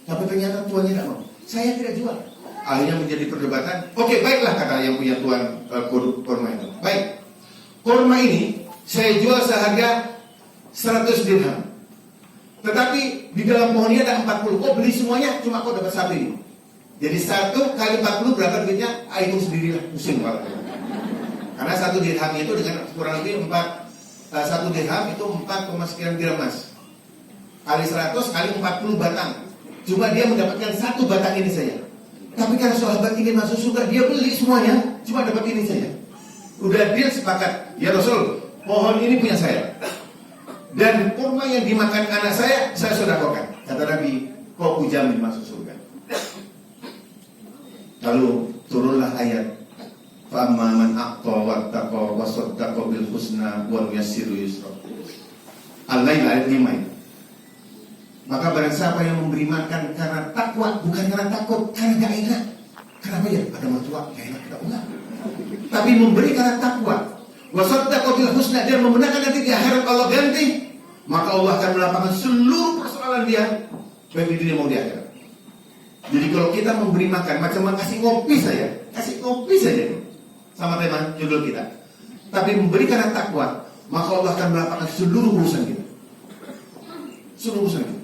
Tapi ternyata tuannya tidak mau. Saya tidak jual. Akhirnya menjadi perdebatan. Oke, baiklah kata yang punya tuan kurma itu. Baik, kurma ini saya jual seharga 100 dirham. Tetapi di dalam pohon ini ada 40. Kok beli semuanya? Cuma kok dapat satu ini. Jadi 1 kali 40 berapa duitnya? Hitung sendirilah, pusing banget. Karena 1 dirham itu dengan kurang lebih 1 dirham itu 4, sekian gram emas. Kali 100 kali 40 batang. Cuma dia mendapatkan satu batang ini saja. Tapi karena sahabat ingin masuk surga, dia beli semuanya, cuma dapat ini saja. Udah dia sepakat, ya Rasul, pohon ini punya saya. Dan kurma yang dimakan anak saya sedekahkan. Kata Nabi, kau kujamin masuk surga. Lalu turunlah ayat, فَأَمَّا مَنْ أَعْطَى وَاتَّقَى وَصَدَّقَ بِالْحُسْنَى وَنُيَسِّرُ يُسْرًا. Al-Lail ayat 5 ini. Maka barang siapa yang memberi makan karena takwa, bukan karena takut, karena gak enak. Kenapa ya? Ada mertua, gak enak, kita enggak. Tapi memberi karena takwa. Wasaddaqa bil husna, dia membenarkan nanti di akhirat Allah ganti, maka Allah akan melapangkan seluruh persoalan dia, baik di dunia mau di akhirat. Jadi kalau kita memberi makan, macam kasih ngopi saja, sama tema judul kita. Tapi memberi karena takwa, maka Allah akan melapangkan seluruh urusan kita. Seluruh urusan kita.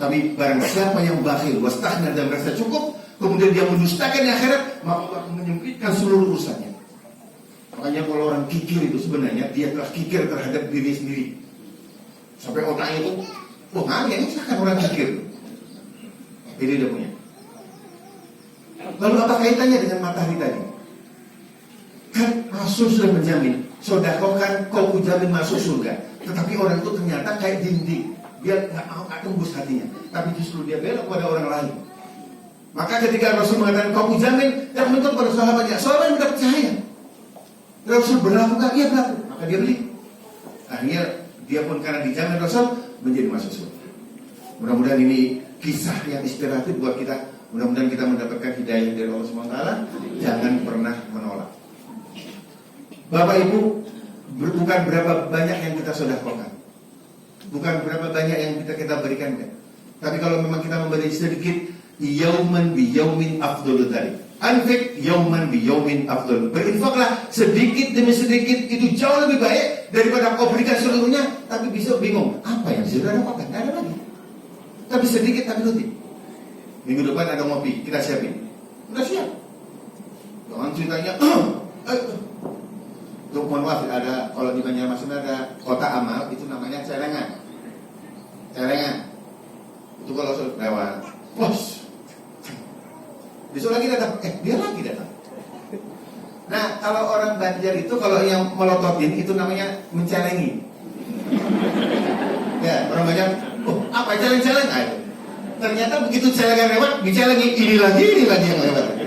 Tapi barang siapa yang bakhil, wastahna, dan merasa cukup, kemudian dia mendustakan di akhirat, maka Allah akan menyempitkan seluruh urusannya. Makanya kalau orang kikir itu sebenarnya dia telah kikir terhadap diri sendiri. Sampai otaknya itu, ini kan orang kikir. Ini dia punya. Lalu apa kaitannya dengan matahari tadi? Kan Rasul sudah menjamin, sodakokan kau kujamin masuk surga. Tetapi orang itu ternyata kayak dinding. Dia nggak mau tembus hatinya, tapi justru dia belok pada orang lain. Maka ketika Rasul mengatakan kau kujamin, dia menuntut pada sahabatnya. Sahabat tidak percaya. Rasul berlaku kan? Iya berlaku. Maka dia beli. Akhirnya dia pun karena dijamin Rasul menjadi masuk surga. Mudah-mudahan ini kisah yang inspiratif buat kita. Mudah-mudahan kita mendapatkan hidayah dari Allah SWT. Jangan pernah menolak. Bapak Ibu, bukan berapa banyak yang kita sedekahkan, bukan berapa banyak yang kita berikan, kan? Tapi kalau memang kita memberi sedikit, yauman bi yaumin afdhalu dzalik. Anfik yauman bi yaumin afdhal. Berinfaklah sedikit demi sedikit, itu jauh lebih baik daripada kau berikan seluruhnya tapi bisa bingung apa yang sudah dapatkan. Tidak ada lagi. Tapi sedikit tapi rutin. Minggu depan ada ngopi, kita siapin. Udah siap. Jangan ceritanya Untuk mohon maaf, ada kalau di Banjarmasin ada kota amal, itu namanya celengan. Celengan. Itu kalau lewat, bos. Besok lagi datang, dia lagi datang. Nah, kalau orang Banjar itu kalau yang melototin itu namanya mencelengi. Ya, orang Banjar, apa celeng-celeng? Ternyata begitu celengan lewat, dicelengi ini lagi yang lewat.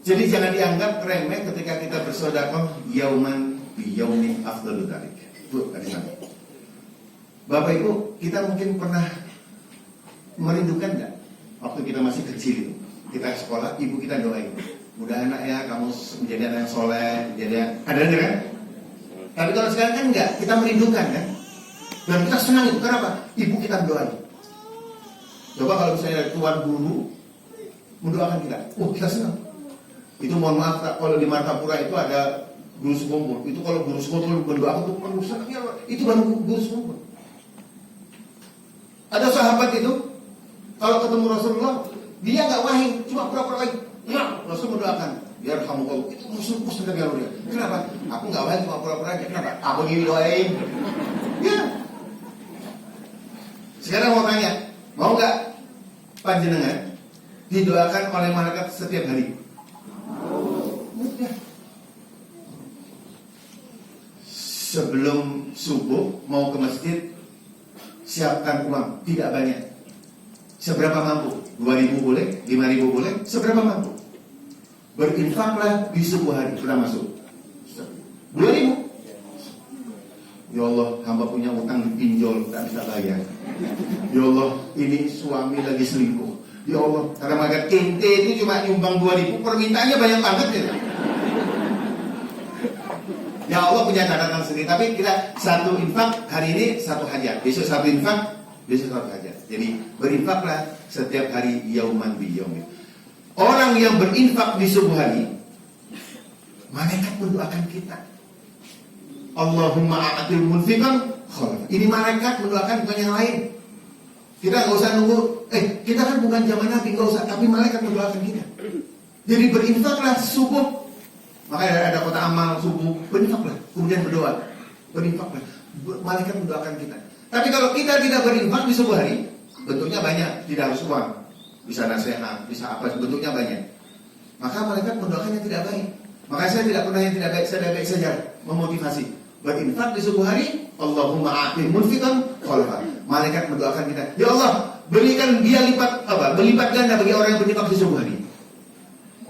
Jadi jangan dianggap remeh ketika kita bersedekah yauman bi yaumin afdalu dzalik. Bu, tadi sana. Bapak Ibu, kita mungkin pernah merindukan enggak waktu kita masih kecil itu? Kita sekolah, ibu kita doain, mudah anak ya kamu menjadi anak yang soleh, ada kan? Tapi kalau sekarang kan enggak, kita merindukan kan? Dan kita senang itu, kenapa? Ibu kita doain. Coba kalau misalnya tuan guru mendoakan kita, kita senang. Itu mohon maaf, kalau di Martapura itu ada guru sekumpul. Itu kalau guru sekumpul berdoa itu penuh senangnya, itu baru guru sekumpul. Ada sahabat itu kalau ketemu Rasulullah, dia nggak wahing, cuma pura-pura wahing. Rasul mendoakan, biar kamu kau itu Rasul senang dia. Kenapa? Aku nggak wahing, cuma pura-pura aja. Kenapa? Aku ini doain. Ya. Sekarang mau tanya, mau nggak panjenengan didoakan oleh malaikat setiap hari? Sebelum subuh mau ke masjid, siapkan uang, tidak banyak. Seberapa mampu? 2.000 boleh, 5.000 boleh, seberapa mampu? Berinfaklah di subuh hari, sudah masuk 2.000. Ya Allah, hamba punya utang pinjol, tak bisa bayar. Ya Allah, ini suami lagi selingkuh. Ya Allah, karena maka ente itu cuma nyumbang 2.000, permintaannya banyak banget ya. Ya Allah punya catatan sendiri. Tapi kita satu infak hari ini satu hajat, besok satu infak, besok satu hajat. Jadi berinfaklah setiap hari yauman bi yaumin. Orang yang berinfak di subuh hari, malaikat mendoakan kita. Allahumma a'atil munfiqan khalaf. Ini malaikat mendoakan, bukan yang lain. Kita nggak usah nunggu. Kita kan bukan zaman Nabi, nggak usah. Tapi malaikat mendoakan kita. Jadi berinfaklah subuh. Makanya ada kota amal subuh, berinfaklah, kemudian berdoa, berinfaklah. malaikat mendoakan kita. Tapi kalau kita tidak berinfak di subuh hari, bentuknya banyak, tidak harus uang, bisa nasihat, bisa apa, bentuknya banyak. Maka malaikat mendoakan yang tidak baik. Maka saya tidak pernah yang tidak baik, saya tidak baik saja memotivasi. Berinfak di subuh hari, Allahumma a'ti munfiqan khalafa. Malaikat mendoakan kita, ya Allah, berikan dia berlipat ganda bagi orang yang berinfak di subuh hari.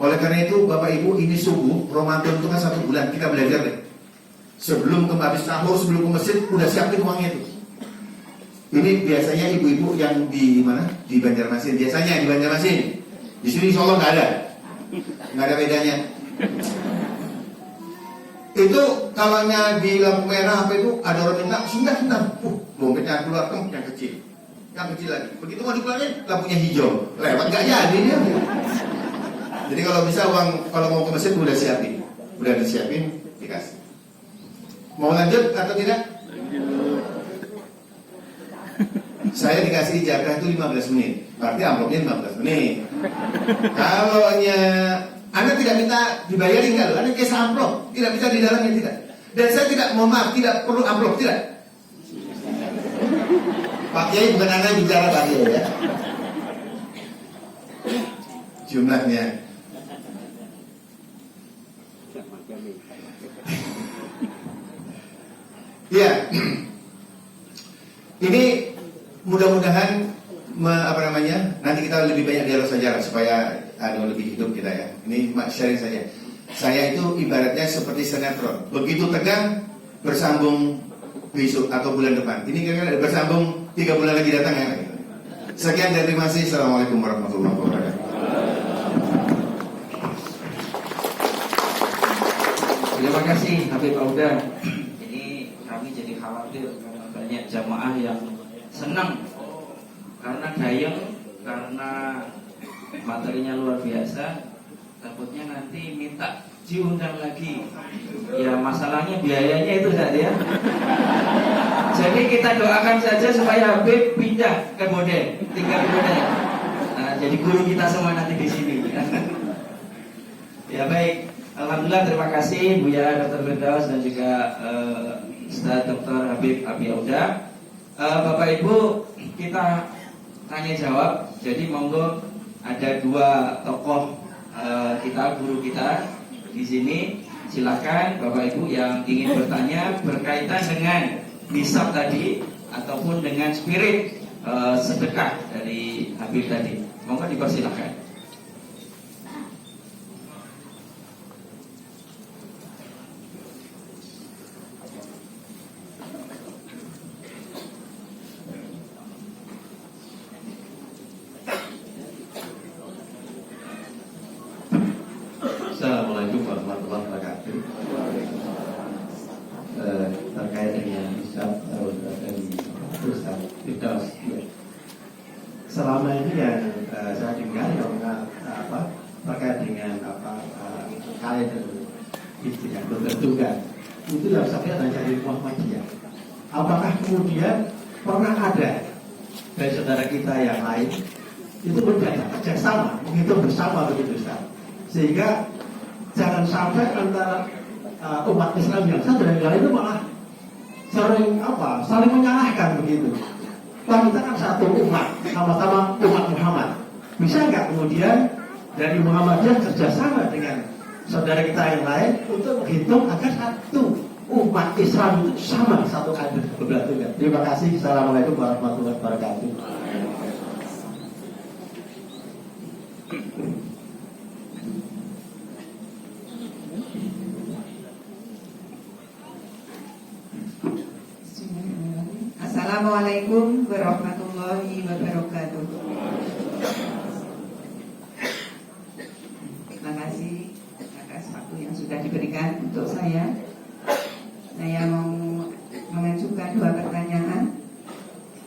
Oleh karena itu, Bapak Ibu, ini subuh Ramadan itu kan 1 bulan, kita belajar deh. Sebelum habis sahur, sebelum ke masjid, udah siapin uangnya itu. Ini biasanya ibu-ibu yang di mana? Di Banjarmasin. Biasanya di Banjarmasin. Di sini insya Allah nggak ada bedanya. Itu kalaunya di lampu merah apa itu ada orang minta, sudah. Dompetnya keluar yang kecil lagi. Begitu mau dikeluarin, lampunya hijau, lewat nggak jadi dia. Jadi kalau bisa uang, kalau mau ke masjid udah disiapin, dikasih. Mau lanjut atau tidak? Saya dikasih ijazah itu 15 menit, berarti amplopnya 15 menit. Kalau Anda tidak minta dibayarin kalau Anda cash amplop, tidak bisa di dalamnya, tidak. Dan saya tidak, mohon maaf, tidak perlu amplop, tidak. Pak Kiai bukan Anda bicara Pak Kiai ya. Jumlahnya. Ya, ini mudah-mudahan nanti kita lebih banyak dialog saja supaya ada lebih hidup kita ya. Ini sharing saja. Saya itu ibaratnya seperti sinetron, begitu tegang bersambung besok atau bulan depan. Ini kira-kira bersambung 3 bulan lagi datang ya. Sekian dan terima kasih. Assalamualaikum warahmatullahi wabarakatuh. Terima kasih Habib Auda. Ini kami jadi khawatir karena banyak jamaah yang senang karena dayeng, karena materinya luar biasa. Takutnya nanti minta diundang lagi. Ya masalahnya biayanya itu saja ya. Jadi kita doakan saja supaya Habib pindah ke Boden, tinggal di Boden. Nah, jadi guru kita semua nanti di sini. Ya baik, alhamdulillah, terima kasih Buya Dr. Firdaus dan juga Ustaz Dr. Habib Abi Auda. Bapak Ibu, kita tanya jawab. Jadi monggo, ada 2 tokoh kita, guru kita di sini. Silakan Bapak Ibu yang ingin bertanya berkaitan dengan nisab tadi ataupun dengan spirit sedekah dari Habib tadi. Monggo dipersilakan. Assalamualaikum warahmatullahi wabarakatuh. Terkait dengan hisab dari Ustaz Firdaus, selama ini yang saya dengar terkait dengan kalender yang berbentukan itu yang saya lihat dari Muhammadiyah. Apakah kemudian pernah ada dari saudara kita yang lain itu berjalan kerjasama, menghitung bersama begitu Ustaz, sehingga jangan sampai antara umat Islam yang satu dan yang lain itu malah saling menyalahkan begitu. Wah, kita kan satu umat, sama-sama umat Muhammad. Bisa nggak kemudian dari Muhammadiyah kerjasama dengan saudara kita yang lain untuk menghitung agar satu umat Islam itu sama, satu kader berbentukan. Terima kasih. Assalamualaikum warahmatullahi wabarakatuh. Assalamualaikum warahmatullahi wabarakatuh. Terima kasih atas waktu yang sudah diberikan untuk saya. Saya mau mengajukan 2 pertanyaan.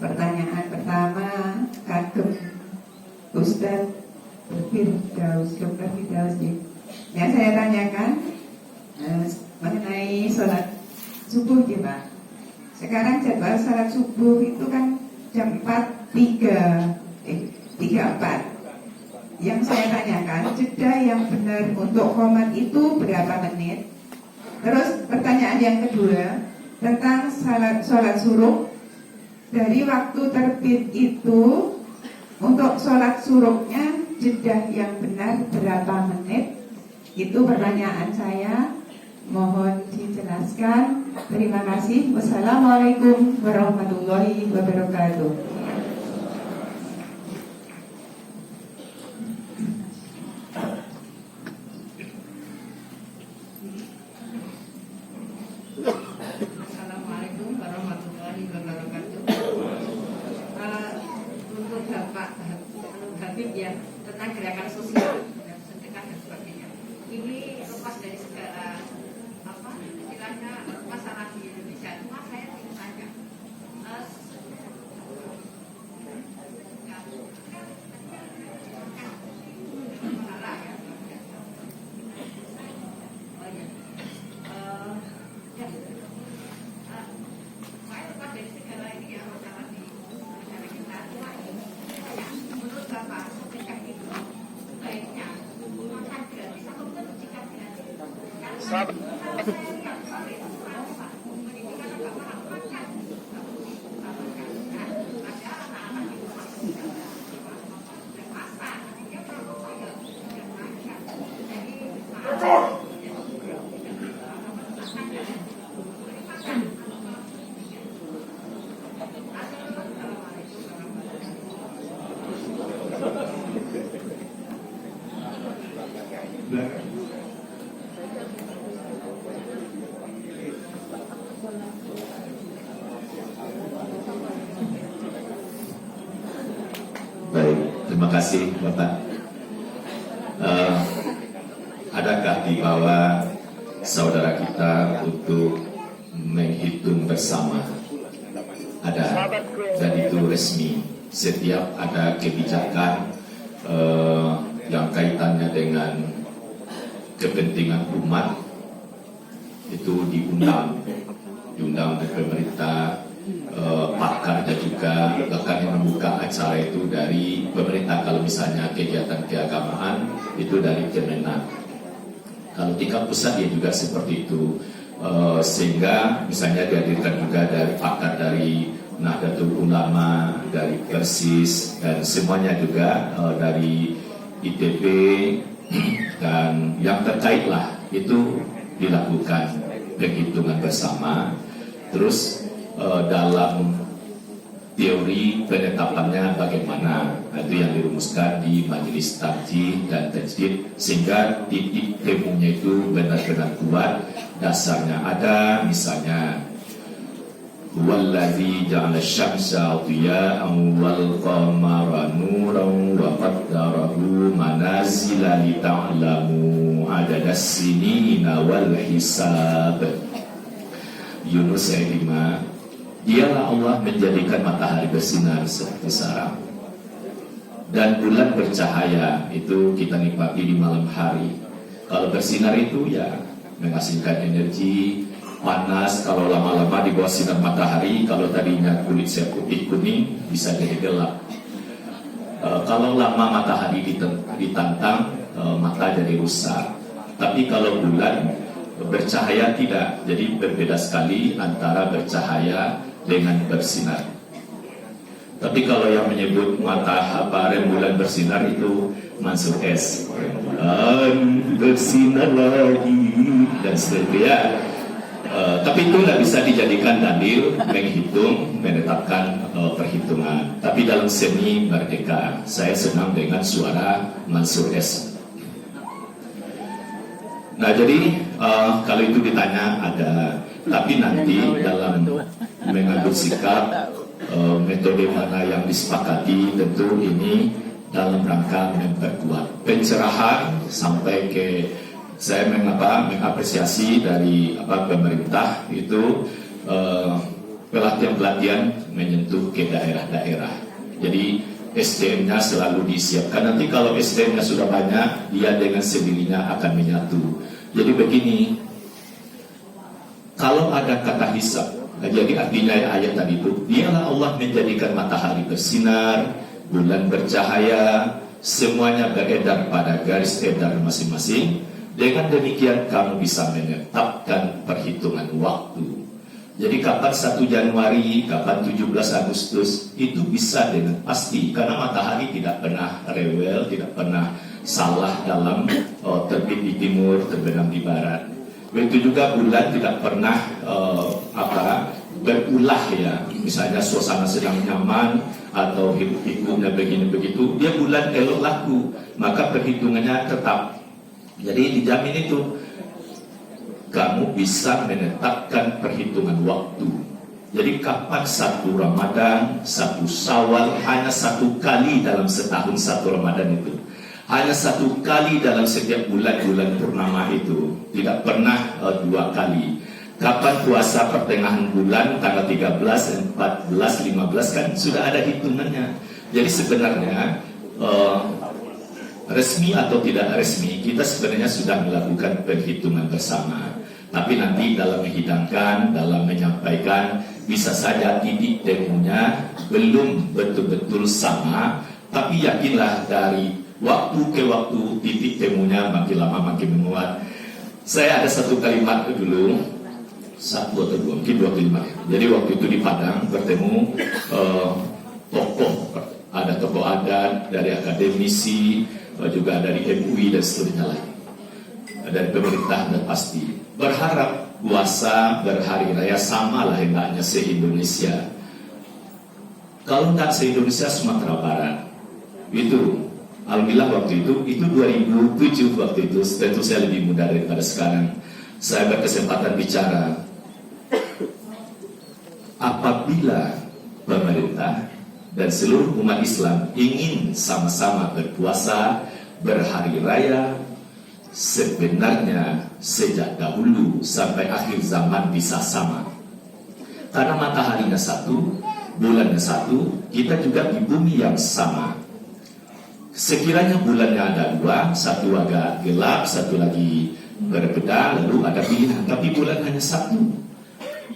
Pertanyaan pertama, kagem Ustaz Firdaus, Dr. Firdaus. Yang saya tanyakan mengenai sholat subuh, Pak. Sekarang jadwal salat subuh itu kan jam 4.34. Yang saya tanyakan, jeda yang benar untuk qomat itu berapa menit? Terus pertanyaan yang kedua, tentang sholat suruh. Dari waktu terbit itu untuk sholat suruhnya jeda yang benar berapa menit? Itu pertanyaan saya. Mohon dijelaskan. Terima kasih. Wassalamualaikum warahmatullahi wabarakatuh. Assalamualaikum warahmatullahi wabarakatuh. Untuk Bapak Habib ya, tentang gerakan sosial dan sedekah dan sebagainya. Ini lepas dari segala istilahnya masalah di Indonesia. Cuma saya ingin tanya, saya lepas dari segala ini ya masalah di negara kita. Cuma menurut Bapak sedekah itu baiknya makan gratis atau berjikat gratis? Karena saya lihat sampai pendidikan agak mahal makan. Ada anak-anak di rumah dan masak, dia perlu bayar dan makan. Jadi maaf. Baik, terima kasih Bapak. Adakah di bawah saudara kita untuk menghitung bersama? Ada, dan itu resmi. Setiap ada kebijakan yang kaitannya dengan kepentingan umat itu diundang oleh pemerintah, pakar dan juga bahkan yang membuka acara itu dari pemerintah. Kalau misalnya kegiatan keagamaan itu dari Kemenak. Kalau tingkat pusat ya juga seperti itu, sehingga misalnya dihadirkan juga dari pakar dari Nahdlatul Ulama, dari Persis, dan semuanya juga dari ITB, dan yang terkait lah itu dilakukan penghitungan bersama. Terus dalam teori penetapannya bagaimana, itu yang dirumuskan di Majelis Tarjih dan Tajdid, sehingga titik temunya itu benar-benar kuat, dasarnya ada. Misalnya huwallazi ja'ala asy-syamsa diya'an wal qamara nuran wa qaddarahu manazila li ta'lamu adadas sinina wal hisab. Yunus ayat 5. Dialah Allah menjadikan matahari bersinar seperti sarang dan bulan bercahaya, itu kita nikmati di malam hari. Kalau bersinar itu ya menghasilkan energi. Panas kalau lama-lama di bawah sinar matahari, kalau tadinya kulit saya putih kuning bisa jadi gelap. Kalau lama matahari ditantang, mata jadi rusak. Tapi kalau bulan bercahaya tidak, jadi berbeda sekali antara bercahaya dengan bersinar. Tapi kalau yang menyebut rembulan bersinar itu Mansur S. Rembulan bersinar lagi dan seterusnya. Tapi itu tidak bisa dijadikan dalil menghitung, menetapkan perhitungan. Tapi dalam seni merdeka, saya senang dengan suara Mansur S. Nah jadi kalau itu ditanya ada, tapi nanti dalam mengambil sikap metode mana yang disepakati, tentu ini dalam rangka memperkuat pencerahan sampai ke saya mengapresiasi dari pemerintah itu pelatihan-pelatihan menyentuh ke daerah-daerah. Jadi SDM-nya selalu disiapkan. Nanti kalau SDM-nya sudah banyak, dia dengan sendirinya akan menyatu. Jadi begini, kalau ada kata hisab, jadi artinya ayat tadi itu, dialah Allah menjadikan matahari bersinar, bulan bercahaya, semuanya beredar pada garis edar masing-masing. Dengan demikian kamu bisa menetapkan perhitungan waktu. Jadi kapan 1 Januari, kapan 17 Agustus, itu bisa dengan pasti. Karena matahari tidak pernah rewel, tidak pernah salah dalam terbit di timur, terbenam di barat. Begitu juga bulan tidak pernah berulah ya. Misalnya suasana sedang nyaman atau hidup-hidupnya begini begitu, dia bulan elok laku, maka perhitungannya tetap. Jadi dijamin itu. Kamu bisa menetapkan perhitungan waktu. Jadi kapan 1 Ramadan, 1 Syawal, hanya 1 kali dalam setahun 1 Ramadan itu. Hanya 1 kali dalam setiap bulan-bulan purnama itu. Tidak pernah 2 kali. Kapan puasa pertengahan bulan, tanggal 13, 14, 15 kan sudah ada hitungannya. Jadi sebenarnya resmi atau tidak resmi, kita sebenarnya sudah melakukan perhitungan bersama. Tapi nanti dalam menghidangkan, dalam menyampaikan, bisa saja titik temunya belum betul-betul sama. Tapi yakinlah dari waktu ke waktu titik temunya makin lama makin menguat. Saya ada satu kalimat dulu, 1 atau 2, mungkin 2 kalimat. Jadi waktu itu di Padang bertemu tokoh, ada tokoh adat, dari akademisi, juga dari MUI dan seterusnya lagi, dari pemerintah, dan pasti berharap puasa berhari raya sama lah hendaknya se-Indonesia. Kalau enggak se-Indonesia, Sumatera Barat. Itu alhamdulillah waktu itu 2007 waktu itu. Tentu saya lebih muda daripada sekarang. Saya berkesempatan bicara, apabila pemerintah dan seluruh umat Islam ingin sama-sama berpuasa berhari raya, sebenarnya sejak dahulu sampai akhir zaman bisa sama. Karena mataharinya satu, bulannya satu, kita juga di bumi yang sama. Sekiranya bulannya ada 2, satu agak gelap, satu lagi berbeda, lalu ada pilihan. Tapi bulan hanya satu.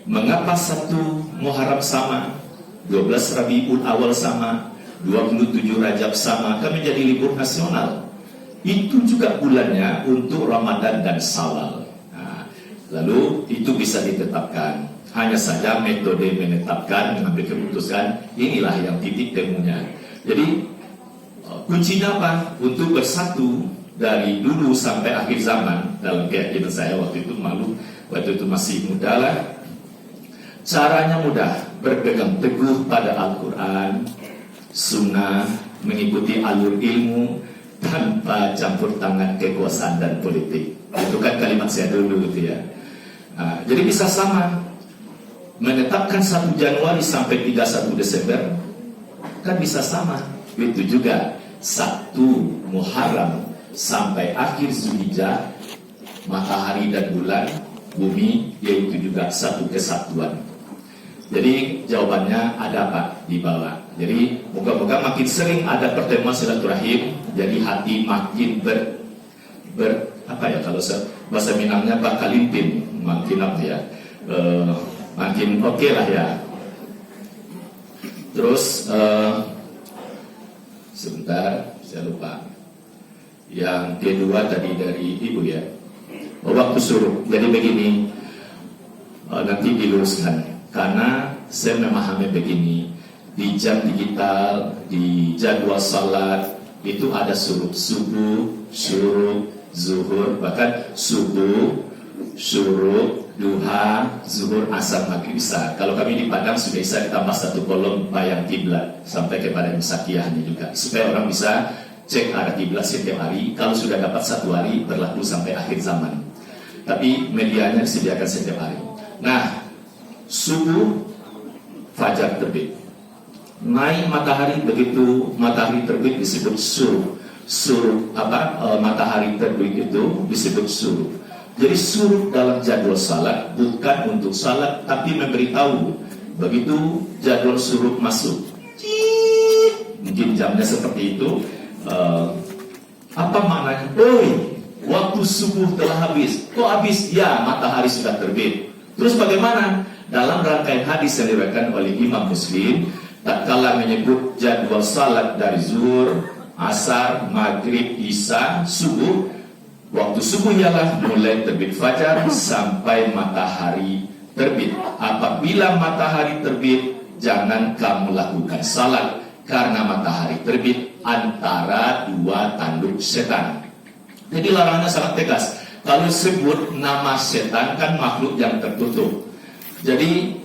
Mengapa 1 Muharram sama, 12 Rabiul Awal sama, 27 Rajab sama, kan menjadi libur nasional. Itu juga bulannya untuk Ramadan dan Syawal. Nah, lalu itu bisa ditetapkan. Hanya saja metode menetapkan, mengambil keputusan, inilah yang titik temunya. Jadi kuncinya apa? Untuk bersatu dari dulu sampai akhir zaman. Dalam keyakinan saya waktu itu waktu itu masih muda lah. Caranya mudah, berpegang teguh pada Al-Quran, Sunnah, mengikuti alur ilmu, tanpa campur tangan kekuasaan dan politik. Itu kan kalimat saya dulu gitu ya. Nah, jadi bisa sama. Menetapkan 1 Januari sampai 31 Desember kan bisa sama. Itu juga 1 Muharram sampai akhir Zulhijjah, matahari dan bulan, bumi, yaitu juga satu kesatuan. Jadi jawabannya ada apa di bawah. Jadi moga-moga makin sering ada pertemuan silaturahim, jadi hati makin apa ya, kalau bahasa Minangnya bakal limpin, makin apa ya, makin oke lah ya. Terus sebentar, saya lupa. Yang kedua tadi dari Ibu ya, waktu suruh. Jadi begini, nanti diluruskan. Karena saya memahami begini, di jam digital, di jadwal salat itu ada syuruk subuh, syuruk zuhur, bahkan subuh, syuruk, duha, zuhur, asar, maghrib, isya. Kalau kami di Padang sudah bisa ditambah 1 kolom bayang kiblat sampai kepada musakiyahnya juga, supaya orang bisa cek arah kiblat setiap hari. Kalau sudah dapat 1 hari, berlaku sampai akhir zaman. Tapi medianya disediakan setiap hari. Nah, subuh, fajar terbit, naik matahari, begitu matahari terbit disebut suruh. Suruh matahari terbit itu disebut suruh. Jadi suruh dalam jadwal salat bukan untuk salat, tapi memberitahu begitu jadwal suruh masuk. Mungkin jamnya seperti itu. Apa maknanya? Waktu subuh telah habis. Kok habis? Ya, matahari sudah terbit. Terus bagaimana? Dalam rangkaian hadis yang diriwayatkan oleh Imam Muslim, tatkala menyebut jadwal salat dari zuhur, asar, maghrib, isya, subuh, waktu subuh ialah mulai terbit fajar sampai matahari terbit. Apabila matahari terbit, jangan kamu lakukan salat karena matahari terbit antara dua tanduk setan. Jadi larangannya sangat tegas. Kalau sebut nama setan kan makhluk yang tertutup. Jadi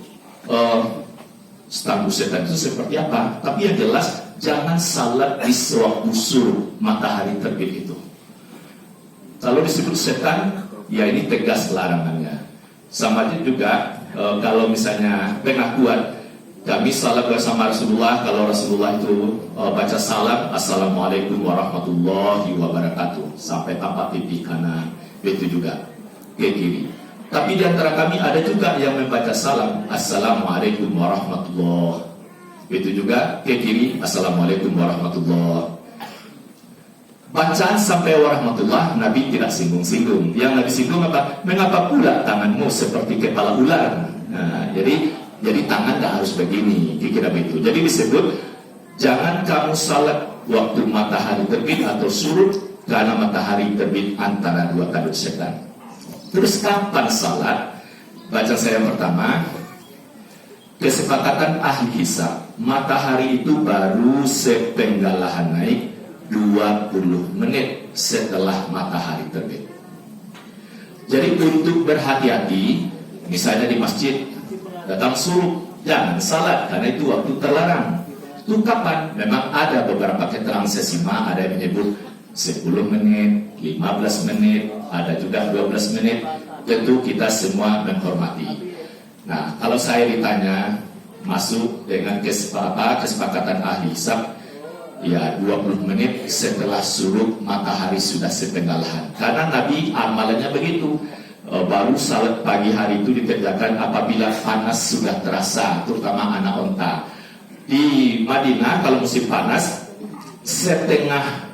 tanduk setan itu seperti apa? Tapi yang jelas jangan salat di sewaktu suruh matahari terbit itu. Kalau disebut setan, ya ini tegas larangannya. Sama juga kalau misalnya pengakuan kami salat bersama Rasulullah, kalau Rasulullah itu baca salam, Assalamualaikum warahmatullahi wabarakatuh, sampai tampak pipi kanan, itu juga ke kiri. Tapi di antara kami ada juga yang membaca salam, Assalamualaikum warahmatullahi, itu juga ke kiri, Assalamualaikum warahmatullahi. Bacaan sampai warahmatullah, Nabi tidak singgung-singgung. Yang Nabi singgung apa? Mengapa pula tanganmu seperti kepala ular? Nah, jadi tangan tak harus begini, kira begitu. Jadi disebut jangan kamu salat waktu matahari terbit atau surut karena matahari terbit antara dua tanduk setan. Terus kapan salat? Baca saya yang pertama, kesepakatan ahli hisab, matahari itu baru sepenggalahan naik 20 menit setelah matahari terbit. Jadi untuk berhati-hati, misalnya di masjid datang suruh, jangan salat karena itu waktu terlarang. Itu kapan? Memang ada beberapa keterangan sesima, ada yang menyebut 10 menit, 15 menit, ada juga 12 menit. Tentu kita semua menghormati. Nah, kalau saya ditanya masuk dengan kesepakatan ahli hisab, ya 20 menit setelah surut matahari sudah sepenggalahan. Karena Nabi amalannya begitu. Baru salat pagi hari itu dikerjakan apabila panas sudah terasa, terutama anak onta. Di Madinah kalau musim panas, setengah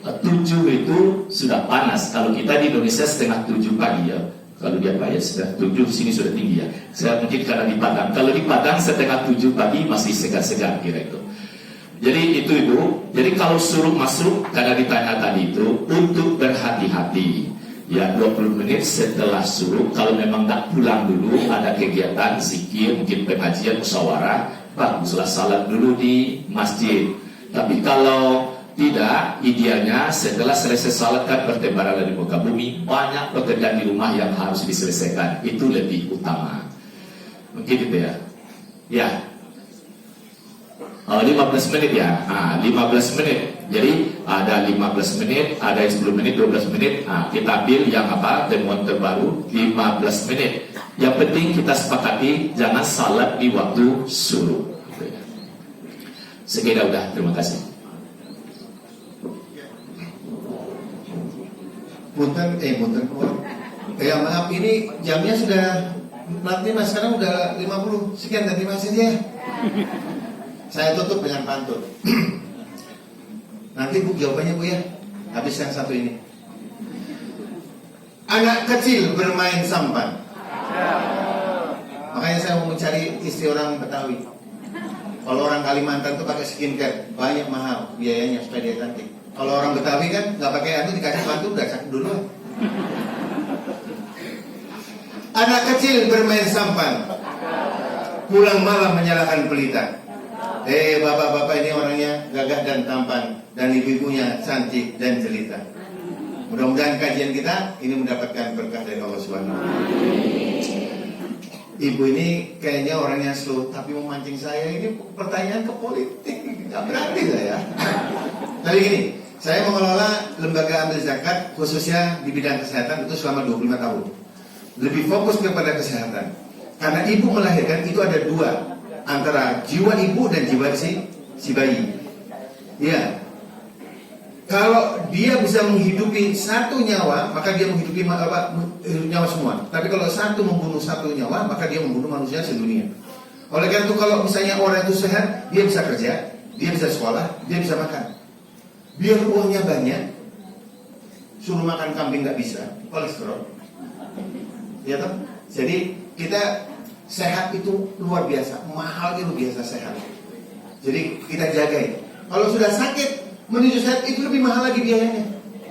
7 itu sudah panas. Kalau kita di Indonesia setengah 7 pagi ya. Kalau di apa ya sudah 7, sini sudah tinggi ya. Saya mungkin karena di Padang. Kalau di Padang setengah 7 pagi masih segar-segar kira itu. Jadi itu Ibu. Jadi kalau suruh masuk karena ditanya tadi itu untuk berhati-hati. Ya 20 menit setelah suruh, kalau memang tak pulang dulu, ada kegiatan zikir, mungkin pengajian, musyawarah, baguslah salat dulu di masjid. Tapi kalau tidak, idealnya setelah selesai salat kan bertebaran dari muka bumi, banyak pekerjaan di rumah yang harus diselesaikan, itu lebih utama. Mungkin gitu ya. Ya. 15 menit ya. 15 menit. Jadi ada 15 menit, ada 10 menit, 12 menit. Kita ambil yang apa? Temuan terbaru 15 menit. Yang penting kita sepakati jangan salat di waktu suruh. Sekian udah, terima kasih. Punten. Ya maaf, ini jamnya sudah nanti mas, sekarang udah 50. Sekian, terima kasih ya. Saya tutup dengan pantun. Nanti Bu jawabannya Bu ya. Habis yang satu ini. Anak kecil bermain sampan. Makanya saya mau mencari istri orang Betawi. Kalau orang Kalimantan tuh pakai skincare, banyak mahal biayanya supaya dia cantik. Kalau orang Betawi kan nggak pakai itu, dikasih pantun udah cakep duluan. Anak kecil bermain sampan, pulang malam menyalakan pelita. Bapak-bapak ini orangnya gagah dan tampan, dan ibu-ibunya cantik dan jelita. Mudah-mudahan kajian kita ini mendapatkan berkah dari Allah Subhanahu wa Ta'ala. Ibu ini kayaknya orangnya slow, tapi memancing saya ini pertanyaan ke politik, nggak berani saya. Tapi gini, saya mengelola lembaga amil zakat khususnya di bidang kesehatan itu selama 25 tahun. Lebih fokus kepada kesehatan. Karena ibu melahirkan itu ada dua, antara jiwa ibu dan jiwa si bayi. Ya. Kalau dia bisa menghidupi satu nyawa, maka dia menghidupi nyawa semua. Tapi kalau satu membunuh satu nyawa, maka dia membunuh manusia sedunia. Oleh karena itu kalau misalnya orang itu sehat, dia bisa kerja, dia bisa sekolah, dia bisa makan. Biar uangnya banyak, suruh makan kambing nggak bisa, kolesterol. Ya toh? Jadi kita sehat itu luar biasa, mahal itu biasa sehat. Jadi kita jagain. Kalau sudah sakit, menuju sehat itu lebih mahal lagi biayanya.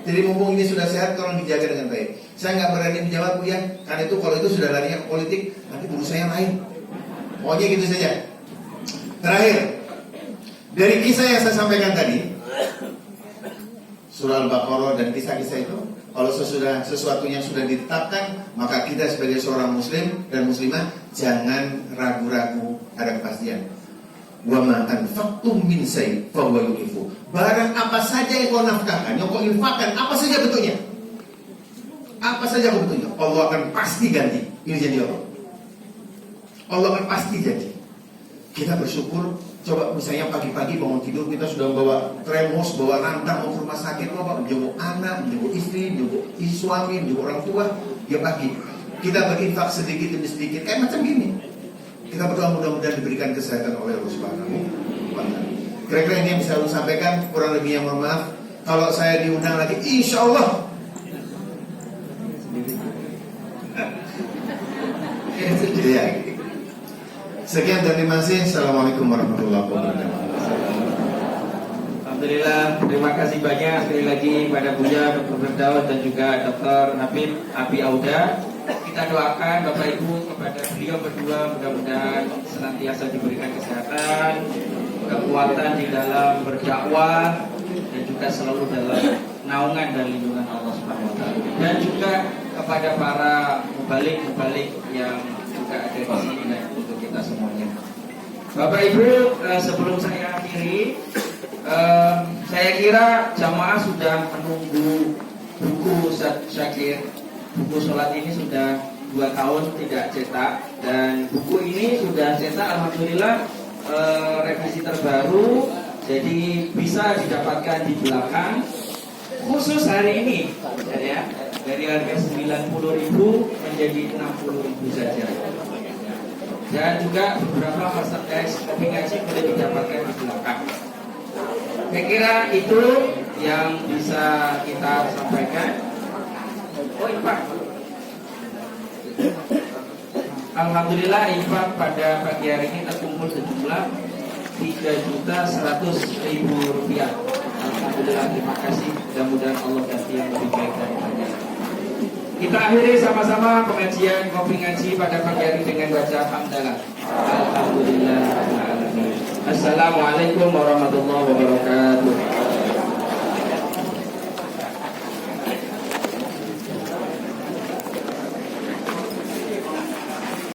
Jadi mumpung ini sudah sehat, tolong dijaga dengan baik. Saya nggak berani menjawab Bu ya, karena itu kalau itu sudah larinya ke politik, nanti urusan yang lain. Pokoknya gitu saja. Terakhir, dari kisah yang saya sampaikan tadi, surah Al-Baqarah dan kisah-kisah itu, kalau sesuatunya sudah ditetapkan, maka kita sebagai seorang muslim dan muslimah jangan ragu-ragu, ada kepastian. Wa ma anfaqtum min syai' fa huwa yukhlifu. Barang apa saja yang kau nafkahkan, yang kau infakkan, apa saja bentuknya, apa saja bentuknya, Allah akan pasti ganti. Ini jadi Allah. Allah akan pasti ganti. Kita bersyukur. Coba misalnya pagi-pagi bangun tidur, kita sudah bawa termos, bawa rantang mau ke rumah sakit, bawa jenguk anak, jenguk istri, jenguk suami, jenguk orang tua. Ya pagi kita berinfak sedikit demi sedikit, kayak macam gini. Kita berdoa mudah-mudahan diberikan kesehatan oleh Allah Subhanahu wa Ta'ala. Kira-kira ini yang bisa saya sampaikan, kurang lebihnya mohon maaf. Kalau saya diundang lagi, insya Allah. Ya. Sekian dan terima kasih. Assalamualaikum warahmatullahi wabarakatuh. Alhamdulillah, terima kasih banyak sekali lagi kepada Buya Dr. Firdaus dan juga Dr. Habib Abi Auda. Kita doakan Bapak Ibu kepada beliau berdua, mudah-mudahan senantiasa diberikan kesehatan, kekuatan di dalam berdakwah, dan juga selalu dalam naungan dan lindungan Allah Subhanahu wa Ta'ala. Dan juga kepada para mubalik yang juga ada di sini dan untuk kita semuanya. Bapak Ibu, sebelum saya akhiri, saya kira jamaah sudah menunggu buku Ustaz Syakir. Buku sholat ini sudah 2 tahun tidak cetak, dan buku ini sudah cetak alhamdulillah, revisi terbaru, jadi bisa didapatkan di belakang. Khusus hari ini ya, dari harga 90.000 menjadi 60.000 saja. Dan juga beberapa merchandise kopi ngaji boleh didapatkan di belakang. Saya kira itu yang bisa kita sampaikan. Oh infak, alhamdulillah infak pada pagi hari ini terkumpul sejumlah 3.100.000 rupiah. Alhamdulillah, terima kasih. Mudah-mudahan Allah ganti yang lebih baik daripada. Kita akhiri sama-sama pengajian kopi ngaji pada pagi hari dengan baca hamdalah. Alhamdulillah. Assalamualaikum warahmatullahi wabarakatuh.